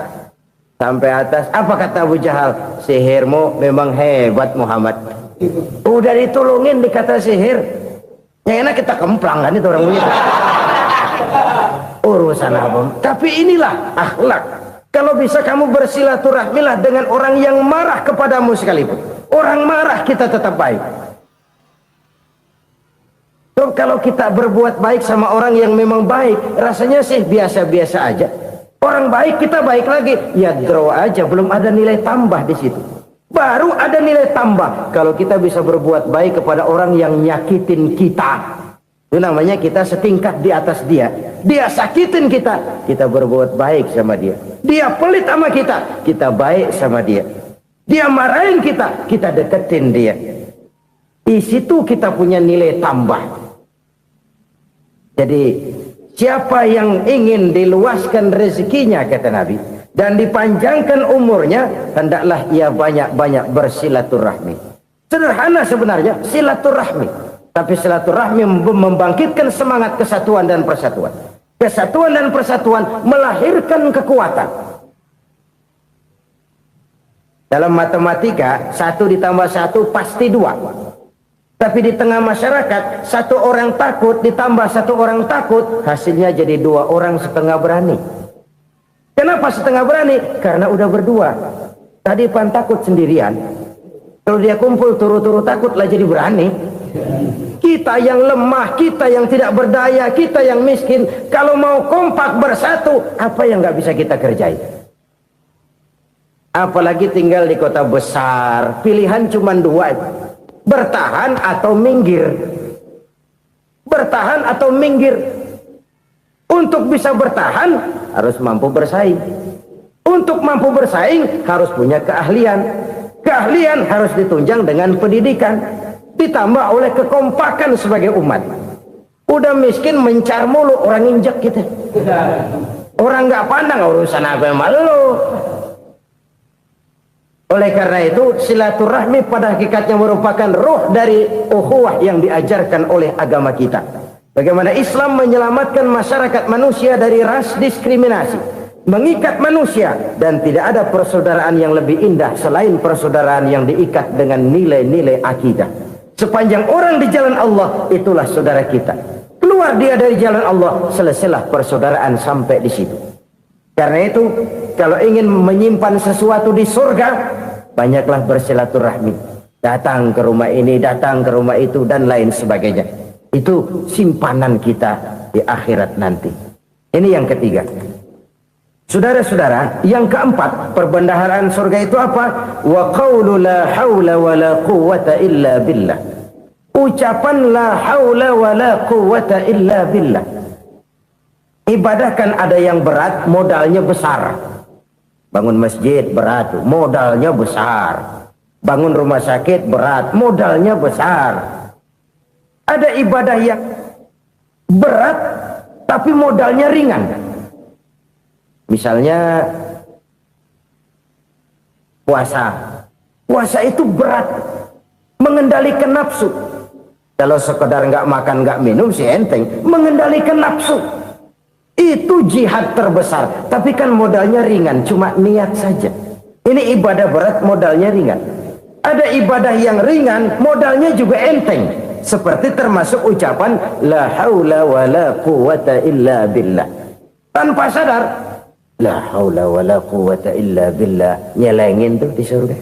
Sampai atas. Apa kata Abu Jahal? Sihirmu memang hebat Muhammad. Udah ditolongin dikata sihir. Yang enak kita kemplang kan itu orang begitu. Urusan apa? Tapi inilah akhlak. Kalau bisa kamu bersilaturahmilah dengan orang yang marah kepadamu sekalipun. Orang marah kita tetap baik. So, kalau kita berbuat baik sama orang yang memang baik, rasanya sih biasa-biasa aja. Orang baik kita baik lagi, ya draw aja, belum ada nilai tambah di situ. Baru ada nilai tambah kalau kita bisa berbuat baik kepada orang yang nyakitin kita. Itu namanya kita setingkat di atas dia. Dia sakitin kita, kita berbuat baik sama dia. Dia pelit sama kita, kita baik sama dia. Dia marahin kita, kita deketin dia. Di situ kita punya nilai tambah. Jadi siapa yang ingin diluaskan rezekinya kata Nabi dan dipanjangkan umurnya, hendaklah ia banyak-banyak bersilaturahmi. Sederhana sebenarnya silaturahmi. Tapi silaturahmi membangkitkan semangat kesatuan dan persatuan. Kesatuan dan persatuan melahirkan kekuatan. Dalam matematika, 1 ditambah 1 pasti 2. Tapi di tengah masyarakat, 1 orang takut ditambah 1 orang takut, hasilnya jadi 2 orang setengah berani. Kenapa setengah berani? Karena udah berdua. Tadi pan takut sendirian. Kalau dia kumpul turu-turu takutlah jadi berani. Kita yang lemah, kita yang tidak berdaya, kita yang miskin, kalau mau kompak bersatu, apa yang nggak bisa kita kerjain? Apalagi tinggal di kota besar, pilihan cuma 2, bertahan atau minggir. Bertahan atau minggir. Untuk bisa bertahan harus mampu bersaing. Untuk mampu bersaing harus punya keahlian. Keahlian harus ditunjang dengan pendidikan. Ditambah oleh kekompakan sebagai umat. Udah miskin mencar mulu, orang injek gitu. Orang nggak pandang urusan apa yang malu. Oleh karena itu silaturahmi pada hakikatnya merupakan ruh dari ukhuwah yang diajarkan oleh agama kita. Bagaimana Islam menyelamatkan masyarakat manusia dari ras diskriminasi, mengikat manusia, dan tidak ada persaudaraan yang lebih indah selain persaudaraan yang diikat dengan nilai-nilai akidah. Sepanjang orang di jalan Allah, itulah saudara kita. Keluar dia dari jalan Allah, selesailah persaudaraan sampai di situ. Karena itu, kalau ingin menyimpan sesuatu di surga, banyaklah bersilaturahmi. Datang ke rumah ini, datang ke rumah itu, dan lain sebagainya. Itu simpanan kita di akhirat nanti. Ini yang ketiga. Saudara-saudara, yang keempat, perbendaharaan surga itu apa? Wa qawlu la hawla wa la quwwata illa billah. Ucapan la hawla wa la quwwata illa billah. Ibadah kan ada yang berat, modalnya besar. Bangun masjid berat, modalnya besar. Bangun rumah sakit berat, modalnya besar. Ada ibadah yang berat, tapi modalnya ringan. Misalnya puasa. Puasa itu berat, mengendalikan nafsu. Kalau sekedar nggak makan nggak minum sih enteng, mengendalikan nafsu itu jihad terbesar. Tapi kan modalnya ringan, cuma niat saja. Ini ibadah berat, modalnya ringan. Ada ibadah yang ringan, modalnya juga enteng. Seperti termasuk ucapan la haula wa la quwwata illa billah. Tanpa sadar, la haula wa la quwwata illa billah, nyelengin tuh di surga.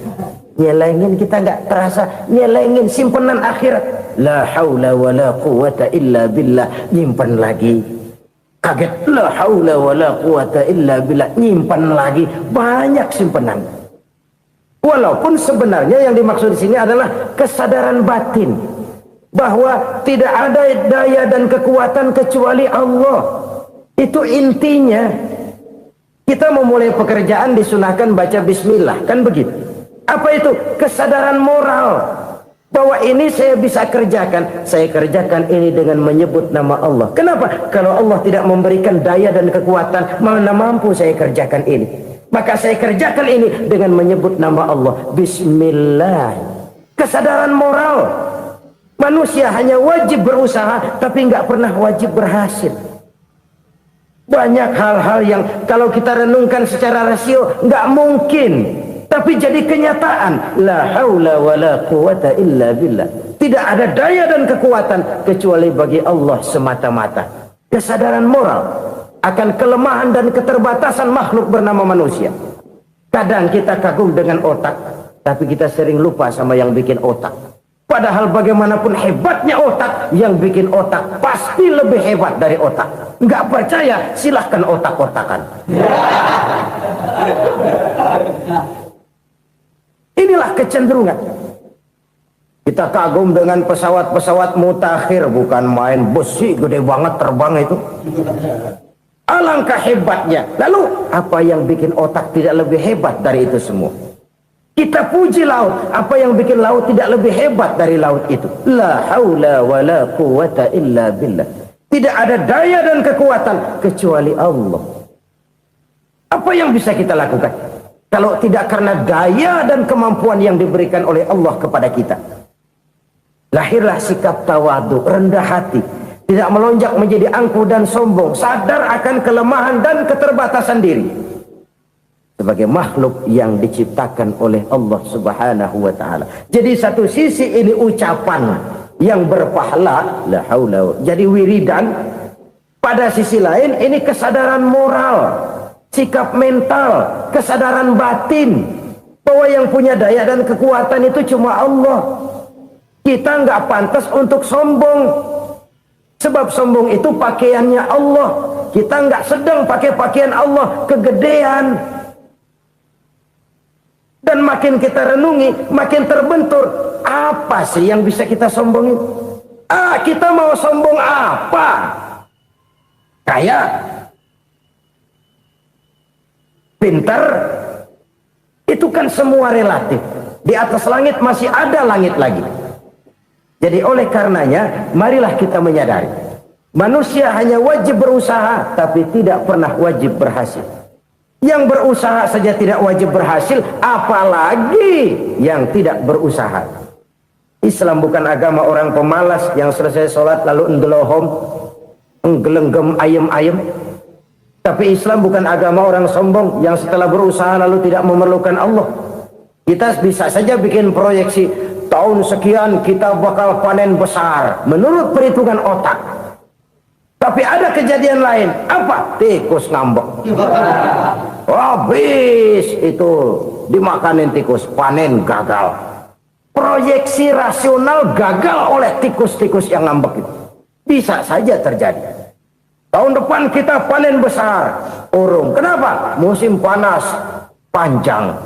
Nyelengin, kita nggak terasa nyelengin simpenan akhirat. La haula wa la quwwata illa billah, nyimpen lagi. Kaget, la haula wala quwata illa billah, nyimpan lagi, banyak simpenan. Walaupun sebenarnya yang dimaksud di sini adalah kesadaran batin bahwa tidak ada daya dan kekuatan kecuali Allah. Itu intinya. Kita memulai pekerjaan disunahkan baca bismillah, kan begitu? Apa itu? Kesadaran moral bahwa ini saya bisa kerjakan. Saya kerjakan ini dengan menyebut nama Allah. Kenapa? Kalau Allah tidak memberikan daya dan kekuatan, mana mampu saya kerjakan ini. Maka saya kerjakan ini dengan menyebut nama Allah. Bismillah. Kesadaran moral. Manusia hanya wajib berusaha, tapi nggak pernah wajib berhasil. Banyak hal-hal yang kalau kita renungkan secara rasio nggak mungkin, tapi jadi kenyataan. La haula wala quwata illa billah. Tidak ada daya dan kekuatan kecuali bagi Allah semata-mata. Kesadaran moral akan kelemahan dan keterbatasan makhluk bernama manusia. Kadang kita kagum dengan otak, tapi kita sering lupa sama yang bikin otak. Padahal bagaimanapun hebatnya otak, yang bikin otak pasti lebih hebat dari otak. Nggak percaya, silahkan otak-otakan. Inilah kecenderungan. Kita kagum dengan pesawat-pesawat mutakhir, bukan main, besi gede banget terbang itu. Alangkah hebatnya. Lalu apa yang bikin otak tidak lebih hebat dari itu semua? Kita puji laut, apa yang bikin laut tidak lebih hebat dari laut itu? La haula wala quwata illa billah. Tidak ada daya dan kekuatan kecuali Allah. Apa yang bisa kita lakukan kalau tidak karena daya dan kemampuan yang diberikan oleh Allah kepada kita? Lahirlah sikap tawadu, rendah hati, tidak melonjak menjadi angkuh dan sombong, sadar akan kelemahan dan keterbatasan diri sebagai makhluk yang diciptakan oleh Allah Subhanahu wa taala. Jadi satu sisi ini ucapan yang berpahala, la haula, jadi wiridan. Pada sisi lain ini kesadaran moral, sikap mental, kesadaran batin bahwa yang punya daya dan kekuatan itu cuma Allah. Kita nggak pantas untuk sombong, sebab sombong itu pakaiannya Allah. Kita nggak sedang pakai pakaian Allah, kegedean. Dan makin kita renungi, makin terbentur. Apa sih yang bisa kita sombongin? Kita mau sombong apa? Kaya? Pintar? Itu kan semua relatif. Di atas langit masih ada langit lagi. Jadi oleh karenanya, marilah kita menyadari. Manusia hanya wajib berusaha, tapi tidak pernah wajib berhasil. Yang berusaha saja tidak wajib berhasil, apalagi yang tidak berusaha. Islam bukan agama orang pemalas yang selesai sholat lalu enggelohom, enggelenggem ayem-ayem. Tapi Islam bukan agama orang sombong yang setelah berusaha lalu tidak memerlukan Allah. Kita bisa saja bikin proyeksi, tahun sekian kita bakal panen besar menurut perhitungan otak. Tapi ada kejadian lain. Apa? Tikus ngambek. Habis itu dimakanin tikus, panen gagal. Proyeksi rasional gagal oleh tikus-tikus yang ngambek itu. Bisa saja terjadi. Tahun depan kita panen besar, urung. Kenapa? Musim panas panjang.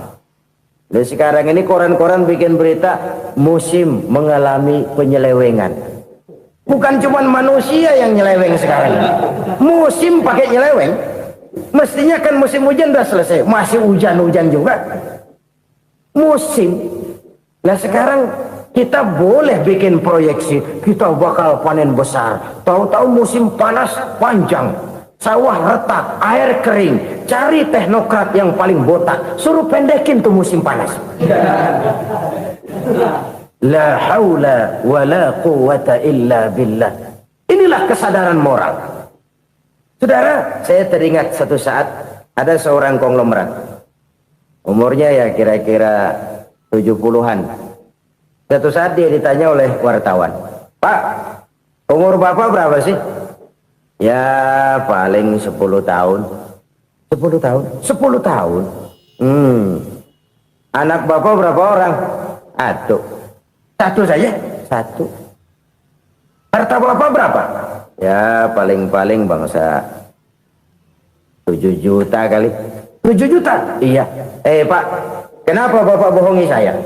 Dan sekarang ini koran-koran bikin berita musim mengalami penyelewengan. Bukan cuma manusia yang nyeleweng sekarang. Musim pakai nyeleweng. Mestinya kan musim hujan udah selesai, masih hujan-hujan juga. Musim. Nah sekarang kita boleh bikin proyeksi, kita bakal panen besar. Tahu-tahu musim panas panjang, sawah retak, air kering. Cari teknokrat yang paling botak, suruh pendekin tuh musim panas. La haula wala quwata illa billah. Inilah kesadaran moral. Saudara, saya teringat satu saat ada seorang konglomerat. Umurnya ya kira-kira 70-an. Satu saat dia ditanya oleh wartawan, "Pak, umur Bapak berapa sih?" "Ya paling 10 tahun." 10 tahun? 10 tahun? Anak Bapak berapa orang? Satu saja? Satu. Harta Bapak berapa? Ya paling-paling bangsa 7 juta kali. 7 juta? Iya. Pak, kenapa Bapak bohongi saya?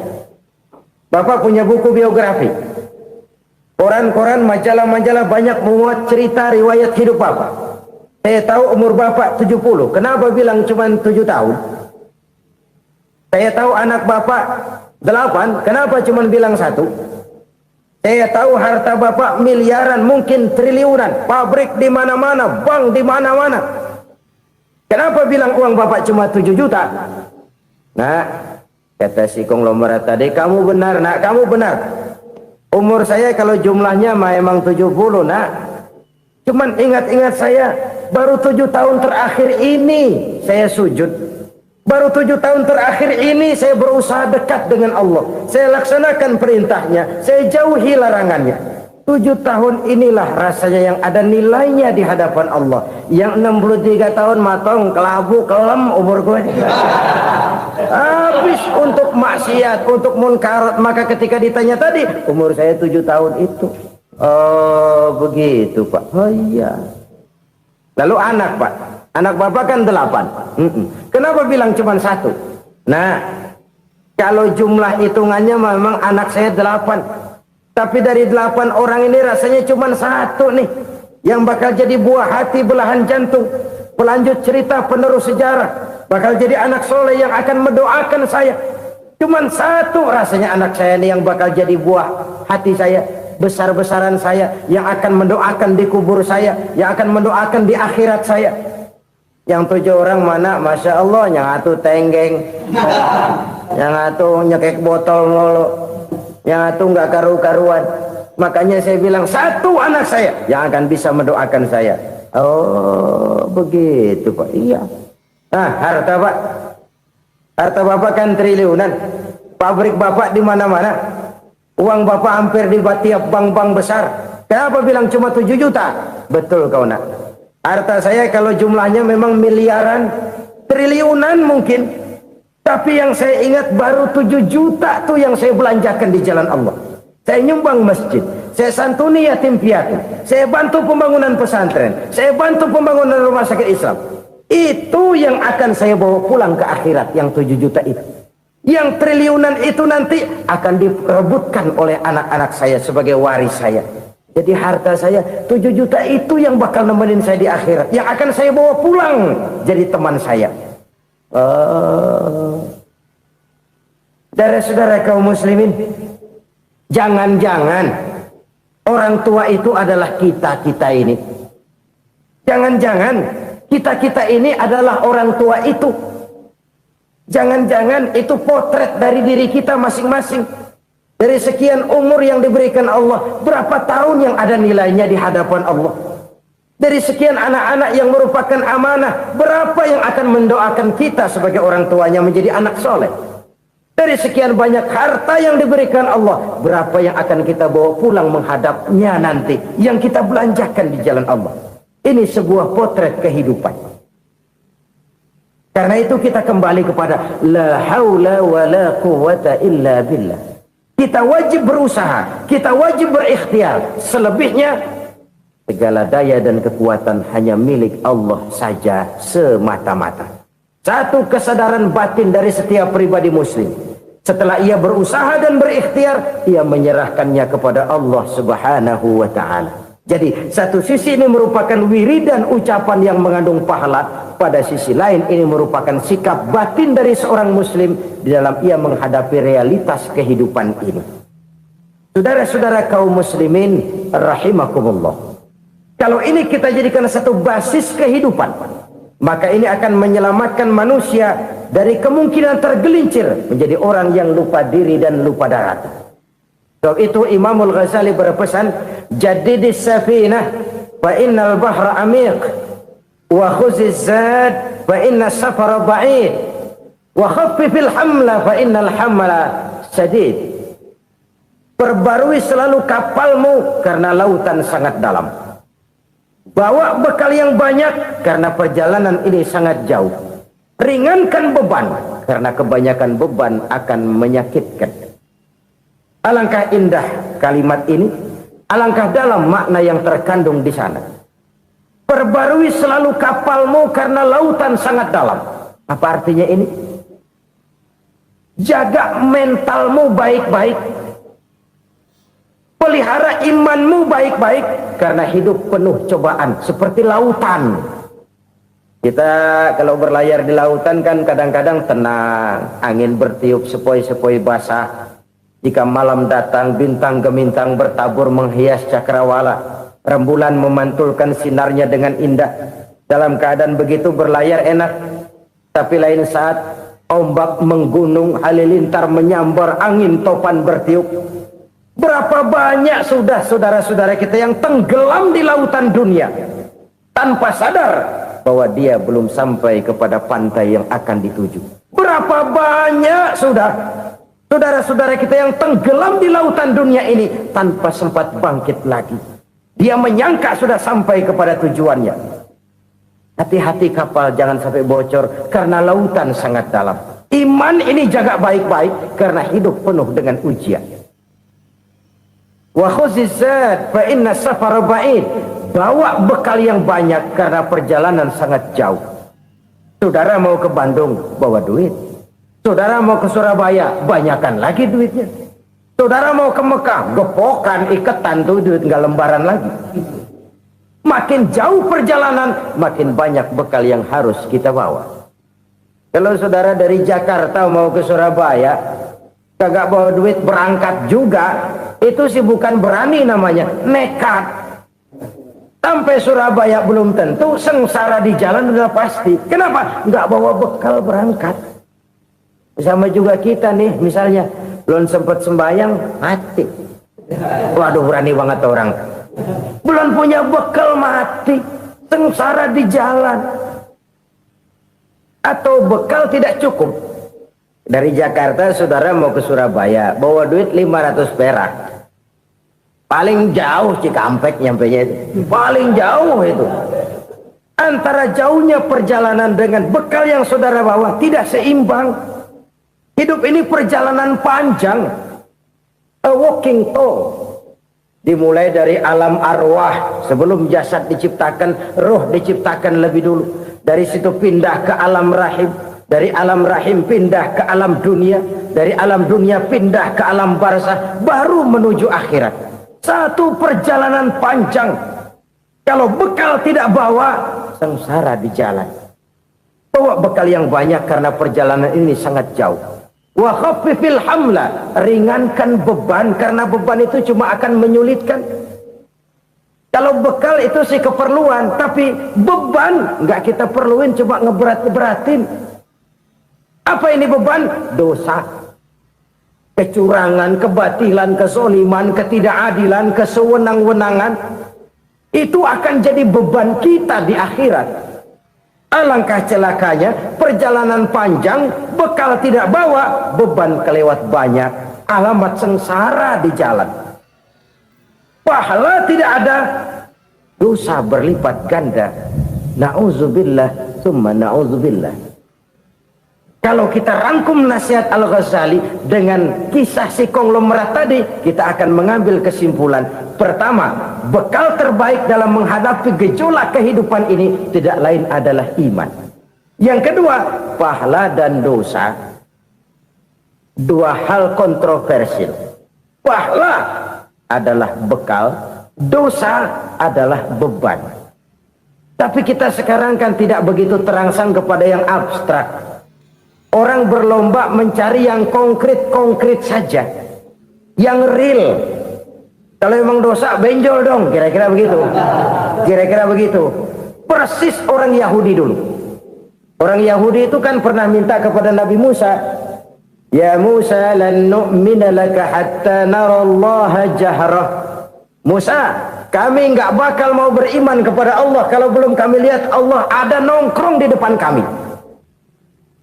Bapak punya buku biografi. Koran-koran, majalah-majalah banyak memuat cerita riwayat hidup Bapak. Saya tahu umur Bapak 70. Kenapa bilang cuma 7 tahun? Saya tahu anak Bapak 8. Kenapa cuma bilang 1? Saya tahu harta Bapak miliaran, mungkin triliunan. Pabrik di mana-mana, bank di mana-mana. Kenapa bilang uang Bapak cuma 7 juta? Nah, kata si konglomerat tadi, kamu benar nak, kamu benar. Umur saya kalau jumlahnya memang 70 nak. Cuman ingat-ingat saya, baru 7 tahun terakhir ini saya sujud. Baru 7 tahun terakhir ini saya berusaha dekat dengan Allah. Saya laksanakan perintahnya, saya jauhi larangannya. 7 tahun inilah rasanya yang ada nilainya di hadapan Allah. Yang 63 tahun matong, kelabu, kelem umur gue. Habis untuk maksiat, untuk munkarat. Maka ketika ditanya tadi, umur saya 7 tahun itu. Oh begitu Pak. Oh iya. Lalu anak Pak. Anak Bapak kan 8. Kenapa bilang cuma 1? Nah, kalau jumlah hitungannya memang anak saya 8. Tapi dari 8 orang ini rasanya cuma 1 nih. Yang bakal jadi buah hati, belahan jantung. Pelanjut cerita, penerus sejarah. Bakal jadi anak soleh yang akan mendoakan saya. Cuma 1 rasanya anak saya ini yang bakal jadi buah hati saya. Besar-besaran saya. Yang akan mendoakan di kubur saya. Yang akan mendoakan di akhirat saya. Yang 7 orang mana, Masya Allah, yang atu tenggeng, yang atu nyekek botol mulu, yang atu nggak karu-karuan. Makanya saya bilang 1 anak saya yang akan bisa mendoakan saya. Oh begitu Pak. Iya. Nah harta Pak, harta Bapak kan triliunan, pabrik Bapak di mana-mana, uang Bapak hampir di tiap bank-bank besar. Kenapa bilang cuma 7 juta? Betul kau nak. Harta saya kalau jumlahnya memang miliaran, triliunan mungkin. Tapi yang saya ingat baru 7 juta tuh yang saya belanjakan di jalan Allah. Saya nyumbang masjid, saya santuni yatim piatu, saya bantu pembangunan pesantren, saya bantu pembangunan rumah sakit Islam. Itu yang akan saya bawa pulang ke akhirat, yang 7 juta itu. Yang triliunan itu nanti akan diperebutkan oleh anak-anak saya sebagai waris saya. Jadi harta saya 7 juta itu yang bakal nemenin saya di akhirat. Yang akan saya bawa pulang jadi teman saya. Saudara-saudara kaum muslimin, jangan-jangan orang tua itu adalah kita-kita ini. Jangan-jangan kita-kita ini adalah orang tua itu. Jangan-jangan itu potret dari diri kita masing-masing. Dari sekian umur yang diberikan Allah, berapa tahun yang ada nilainya di hadapan Allah? Dari sekian anak-anak yang merupakan amanah, berapa yang akan mendoakan kita sebagai orang tuanya menjadi anak soleh? Dari sekian banyak harta yang diberikan Allah, berapa yang akan kita bawa pulang menghadapnya nanti, yang kita belanjakan di jalan Allah? Ini sebuah potret kehidupan. Karena itu kita kembali kepada la haula wa la quwwata illa billah. Kita wajib berusaha, kita wajib berikhtiar. Selebihnya, segala daya dan kekuatan hanya milik Allah saja semata-mata. Satu kesadaran batin dari setiap pribadi muslim. Setelah ia berusaha dan berikhtiar, ia menyerahkannya kepada Allah Subhanahu wa ta'ala. Jadi, satu sisi ini merupakan wiridan ucapan yang mengandung pahala. Pada sisi lain, ini merupakan sikap batin dari seorang muslim di dalam ia menghadapi realitas kehidupan ini. Saudara-saudara kaum muslimin rahimakumullah. Kalau ini kita jadikan satu basis kehidupan, maka ini akan menyelamatkan manusia dari kemungkinan tergelincir menjadi orang yang lupa diri dan lupa darat. Sebab itu Imamul Ghazali berpesan, jadidis safinah fa innal bahra amiq wa khuziz zad fa inna safara ba'id wa khaffifil hamla fa innal hamla sadid. Perbarui selalu kapalmu karena lautan sangat dalam. Bawa bekal yang banyak karena perjalanan ini sangat jauh. Ringankan beban karena kebanyakan beban akan menyakitkan. Alangkah indah kalimat ini, alangkah dalam makna yang terkandung di sana. Perbarui selalu kapalmu karena lautan sangat dalam. Apa artinya ini? Jaga mentalmu baik-baik. Pelihara imanmu baik-baik. Karena hidup penuh cobaan. Seperti lautan. Kita kalau berlayar di lautan kan kadang-kadang tenang. Angin bertiup sepoi-sepoi basah. Jika malam datang bintang gemintang bertabur menghias cakrawala. Rembulan memantulkan sinarnya dengan indah. Dalam keadaan begitu berlayar enak. Tapi lain saat ombak menggunung, halilintar menyambar, angin topan bertiup. Berapa banyak sudah saudara-saudara kita yang tenggelam di lautan dunia tanpa sadar bahwa dia belum sampai kepada pantai yang akan dituju. Berapa banyak sudah saudara-saudara kita yang tenggelam di lautan dunia ini tanpa sempat bangkit lagi. Dia menyangka sudah sampai kepada tujuannya. Hati-hati kapal jangan sampai bocor karena lautan sangat dalam. Iman ini jaga baik-baik karena hidup penuh dengan ujian. Wa khuzizat fa inna safara ba'id. Bawa bekal yang banyak karena perjalanan sangat jauh. Saudara mau ke Bandung, bawa duit. Saudara mau ke Surabaya, banyakkan lagi duitnya. Saudara mau ke Mekah, gepokan, iketan tuh duit nggak lembaran lagi. Makin jauh perjalanan, makin banyak bekal yang harus kita bawa. Kalau saudara dari Jakarta mau ke Surabaya, kagak bawa duit berangkat juga, itu sih bukan berani namanya, nekat. Sampai Surabaya belum tentu, sengsara di jalan udah pasti. Kenapa? Nggak bawa bekal berangkat. Sama juga kita nih, misalnya belum sempat sembahyang, mati. Waduh, berani banget orang. Belum punya bekal, mati. Sengsara di jalan. Atau bekal tidak cukup. Dari Jakarta saudara mau ke Surabaya, bawa duit 500 perak. Paling jauh Cikampek nyampenya itu. Paling jauh itu. Antara jauhnya perjalanan dengan bekal yang saudara bawa tidak seimbang. Hidup ini perjalanan panjang. A walking tour. Dimulai dari alam arwah. Sebelum jasad diciptakan, roh diciptakan lebih dulu. Dari situ pindah ke alam rahim. Dari alam rahim pindah ke alam dunia. Dari alam dunia pindah ke alam barzah. Baru menuju akhirat. Satu perjalanan panjang. Kalau bekal tidak bawa, sengsara di jalan. Bawa bekal yang banyak karena perjalanan ini sangat jauh. Wa khaffifil hamla, ringankan beban karena beban itu cuma akan menyulitkan. Kalau bekal itu sih keperluan, tapi beban nggak kita perluin, cuma ngeberat-beratin. Apa ini beban? Dosa, kecurangan, kebatilan, kezoliman, ketidakadilan, kesewenang-wenangan. Itu akan jadi beban kita di akhirat. Alangkah celakanya, perjalanan panjang, bekal tidak bawa, beban kelewat banyak, alamat sengsara di jalan. Pahala tidak ada, dosa berlipat ganda. Na'udzubillah, summa na'udzubillah. Kalau kita rangkum nasihat Al-Ghazali dengan kisah si konglomerat tadi, kita akan mengambil kesimpulan. Pertama, bekal terbaik dalam menghadapi gejolak kehidupan ini tidak lain adalah iman. Yang kedua, pahala dan dosa. Dua hal kontroversial. Pahala adalah bekal, dosa adalah beban. Tapi kita sekarang kan tidak begitu terangsang kepada yang abstrak. Orang berlomba mencari yang konkret-konkret saja. Yang real. Kalau memang dosa, benjol dong. Kira-kira begitu. Kira-kira begitu. Persis orang Yahudi dulu. Orang Yahudi itu kan pernah minta kepada Nabi Musa. Ya Musa, lan nu'mina laka hatta narallaha jahrah. Musa, kami nggak bakal mau beriman kepada Allah kalau belum kami lihat Allah ada nongkrong di depan kami.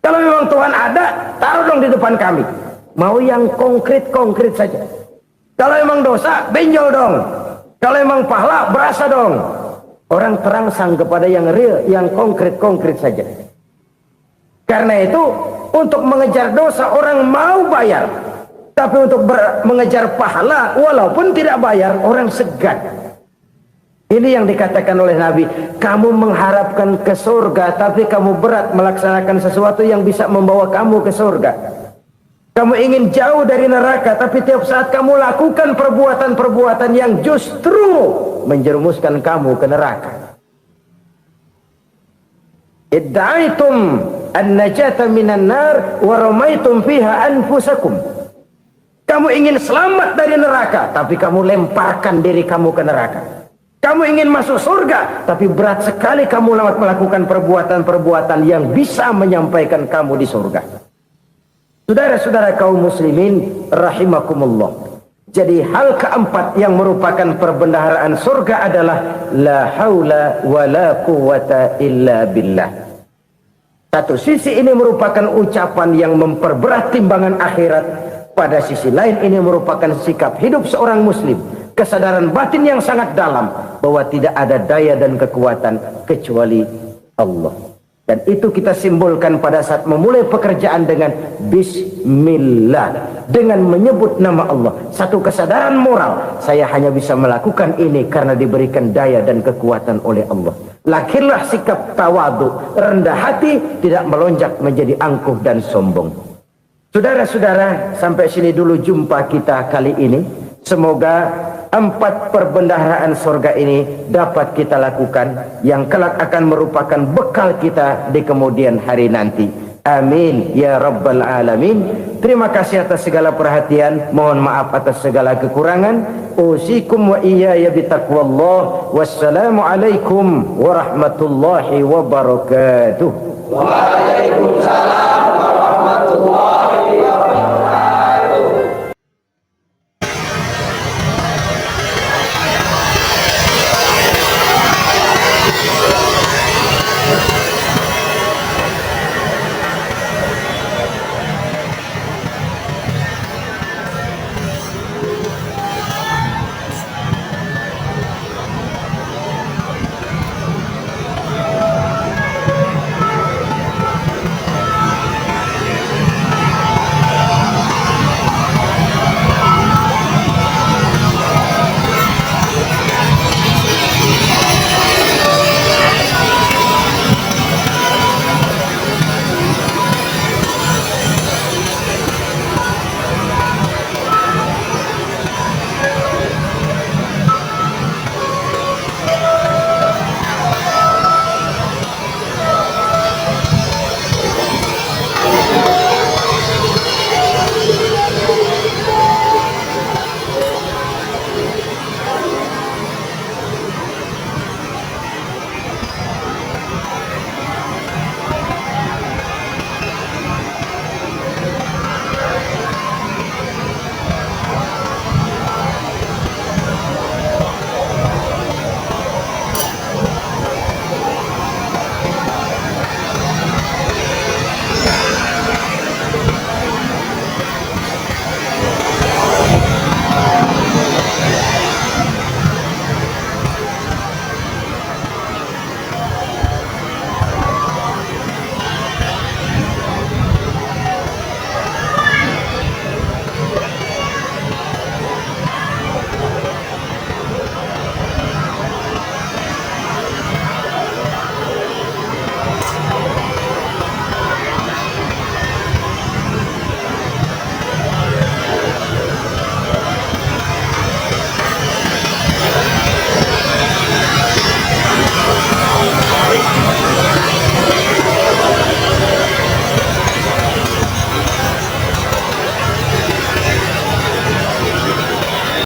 Kalau memang Tuhan ada, taruh dong di depan kami. Mau yang konkret-konkret saja. Kalau memang dosa, benjol dong. Kalau memang pahala, berasa dong. Orang terangsang kepada yang real, yang konkret-konkret saja. Karena itu, untuk mengejar dosa, orang mau bayar. Tapi untuk mengejar pahala, walaupun tidak bayar, orang segan. Ini yang dikatakan oleh Nabi, kamu mengharapkan ke surga tapi kamu berat melaksanakan sesuatu yang bisa membawa kamu ke surga. Kamu ingin jauh dari neraka tapi tiap saat kamu lakukan perbuatan-perbuatan yang justru menjerumuskan kamu ke neraka. Idda'aitum an-najata minan nar wa ramaitum fiha anfusakum. Kamu ingin selamat dari neraka tapi kamu lemparkan diri kamu ke neraka. Kamu ingin masuk surga, tapi berat sekali kamu melakukan perbuatan-perbuatan yang bisa menyampaikan kamu di surga. Saudara-saudara kaum muslimin rahimakumullah. Jadi hal keempat yang merupakan perbendaharaan surga adalah la haula wa la quwata illa billah. Satu sisi ini merupakan ucapan yang memperberat timbangan akhirat. Pada sisi lain ini merupakan sikap hidup seorang muslim. Kesadaran batin yang sangat dalam bahwa tidak ada daya dan kekuatan kecuali Allah. Dan itu kita simbolkan pada saat memulai pekerjaan dengan Bismillah, dengan menyebut nama Allah. Satu kesadaran moral, saya hanya bisa melakukan ini karena diberikan daya dan kekuatan oleh Allah. Lahirlah sikap tawadu, rendah hati, tidak melonjak menjadi angkuh dan sombong. Saudara-saudara, sampai sini dulu jumpa kita kali ini. Semoga 4 perbendaharaan surga ini dapat kita lakukan, yang kelak akan merupakan bekal kita di kemudian hari nanti. Amin ya rabbal alamin. Terima kasih atas segala perhatian, mohon maaf atas segala kekurangan. Usikum wa iyaya bitaqwallah. Wassalamu alaikum warahmatullahi wabarakatuh. Waalaikumsalam warahmatullahi